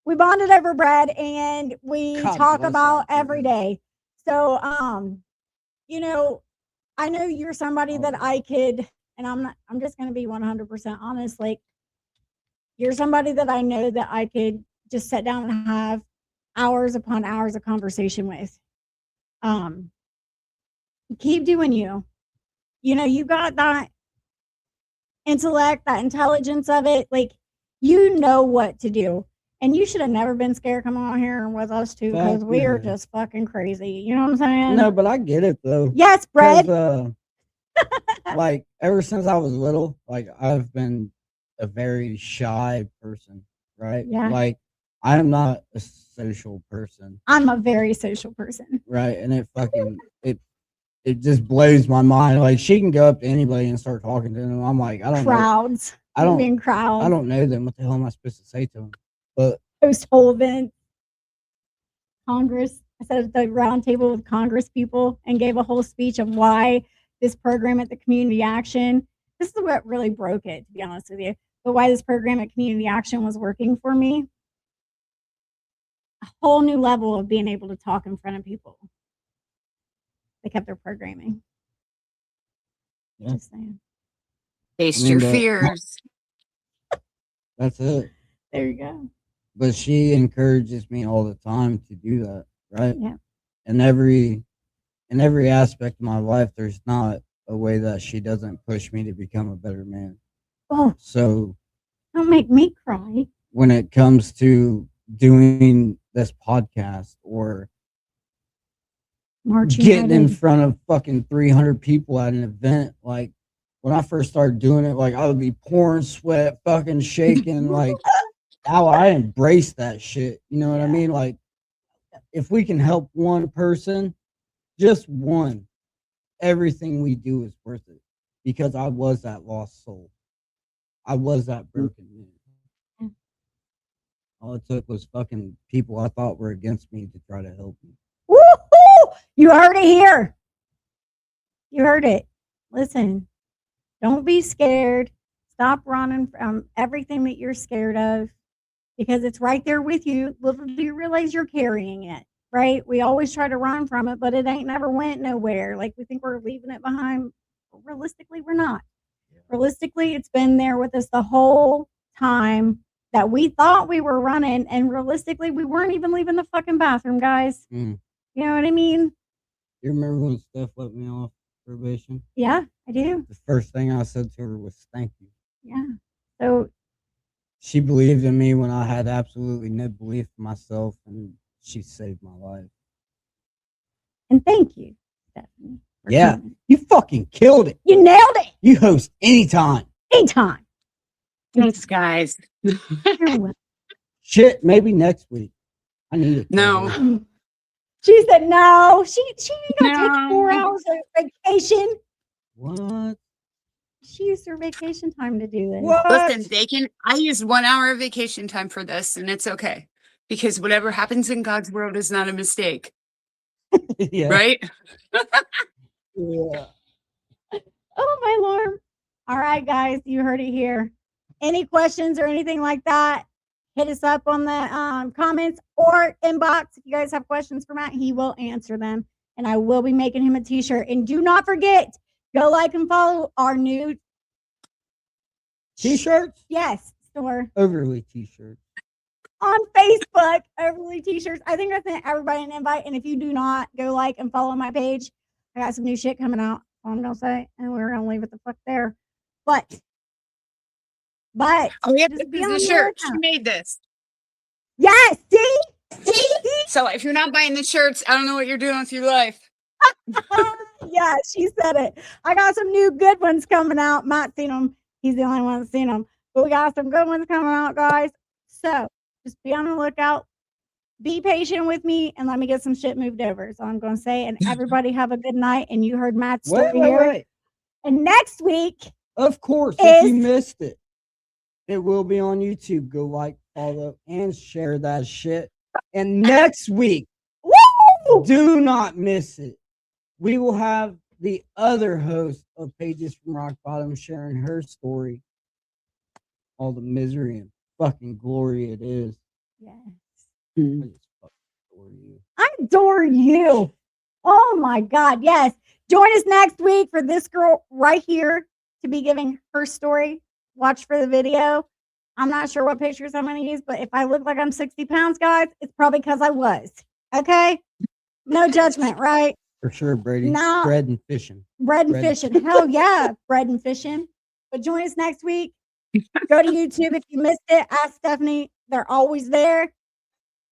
We bonded over bread and we God talk bless about them, every dude. day. So I know you're somebody that I could, and I'm just gonna be 100% honest, like you're somebody that I know that I could just sit down and have hours upon hours of conversation with. Keep doing you. You got that intellect, that intelligence of it. Like, you know what to do. And you should have never been scared coming on here with us too, because Fuck we are no. just fucking crazy. You know what I'm saying? No, but I get it though. Yes, Brad. Like ever since I was little, like I've been a very shy person, right? Yeah. Like I am not a social person, I'm a very social person. right? And it just blows my mind. Like she can go up to anybody and start talking to them. I'm like, I don't know. Crowds. I don't. Being crowds. I don't know them. What the hell am I supposed to say to them? But Host whole event. Congress. I sat at the round table with Congress people and gave a whole speech of why this program at the Community Action. This is what really broke it, to be honest with you. But why this program at Community Action was working for me. A whole new level of being able to talk in front of people. They kept their programming. Yeah. Just saying. Face your fears. That's it. There you go. But she encourages me all the time to do that, right? Yeah. In every aspect of my life, there's not a way that she doesn't push me to become a better man. Oh, so don't make me cry. When it comes to doing this podcast or getting in front of fucking 300 people at an event, like when I first started doing it, like I would be pouring sweat, fucking shaking, like now I embrace that shit. You know what I mean? Like if we can help one person, just one, everything we do is worth it. Because I was that lost soul. I was that broken man. All it took was fucking people I thought were against me to try to help me. Woo-hoo! You heard it here. You heard it. Listen, don't be scared. Stop running from everything that you're scared of because it's right there with you. Little do you realize you're carrying it, right? We always try to run from it, but it ain't never went nowhere. Like we think we're leaving it behind. But realistically, we're not. Realistically, it's been there with us the whole time that we thought we were running, and realistically, we weren't even leaving the fucking bathroom, guys. You know what I mean? You remember when Steph let me off probation? Yeah, I do. The first thing I said to her was thank you. Yeah. So she believed in me when I had absolutely no belief in myself, and she saved my life. And thank you, Stephanie. Yeah, you fucking killed it. You nailed it. You host anytime. Anytime. Thanks, guys. Shit, maybe next week. I need it. No. She said no. She ain't gonna take 4 hours of vacation. What? She used her vacation time to do this. What? Listen, I used 1 hour of vacation time for this, and it's okay. Because whatever happens in God's world is not a mistake. Yeah. Right? Yeah. Oh my Lord. All right, guys, you heard it here. Any questions or anything like that, hit us up on the comments or inbox. If you guys have questions for Matt, he will answer them. And I will be making him a t-shirt. And do not forget, go like and follow our new T-shirts? yes store Overley t-shirts. on Facebook. Overley t-shirts. I think I sent everybody an invite. And if you do not go like and follow my page, I got some new shit coming out. I'm gonna say, and we're gonna leave it the fuck there. But Oh, yeah, just this be is on the the shirt. She lookout. made this. Yes, see? So if you're not buying the shirts, I don't know what you're doing with your life. Yeah, she said it. I got some new good ones coming out. Matt's seen them. He's the only one that's seen them. But we got some good ones coming out, guys. So just be on the lookout. Be patient with me and let me get some shit moved over. So I'm going to say, and everybody have a good night. And you heard Matt's story here. Wait. And next week, Of course, if you missed it, it will be on YouTube. Go like, follow, and share that shit. And next week, woo! do not miss it. We will have the other host of Pages from Rock Bottom sharing her story. All the misery and fucking glory it is. Yes. I just fucking adore you. I adore you. Oh my God. Yes. Join us next week for this girl right here to be giving her story. Watch for the video. I'm not sure what pictures I'm going to use, but if I look like I'm 60 pounds, guys, it's probably because I was. Okay. No judgment, right? For sure, Brady. No. Bread and fishing. Bread and fishing. Hell yeah. Bread and fishing. But join us next week. Go to YouTube. If you missed it, ask Stephanie. They're always there.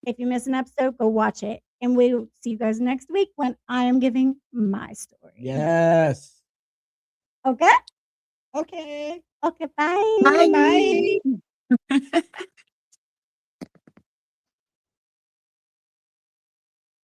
If you miss an episode, go watch it. And we'll see you guys next week when I am giving my story. Yes. Okay? Okay. Okay, bye. Bye.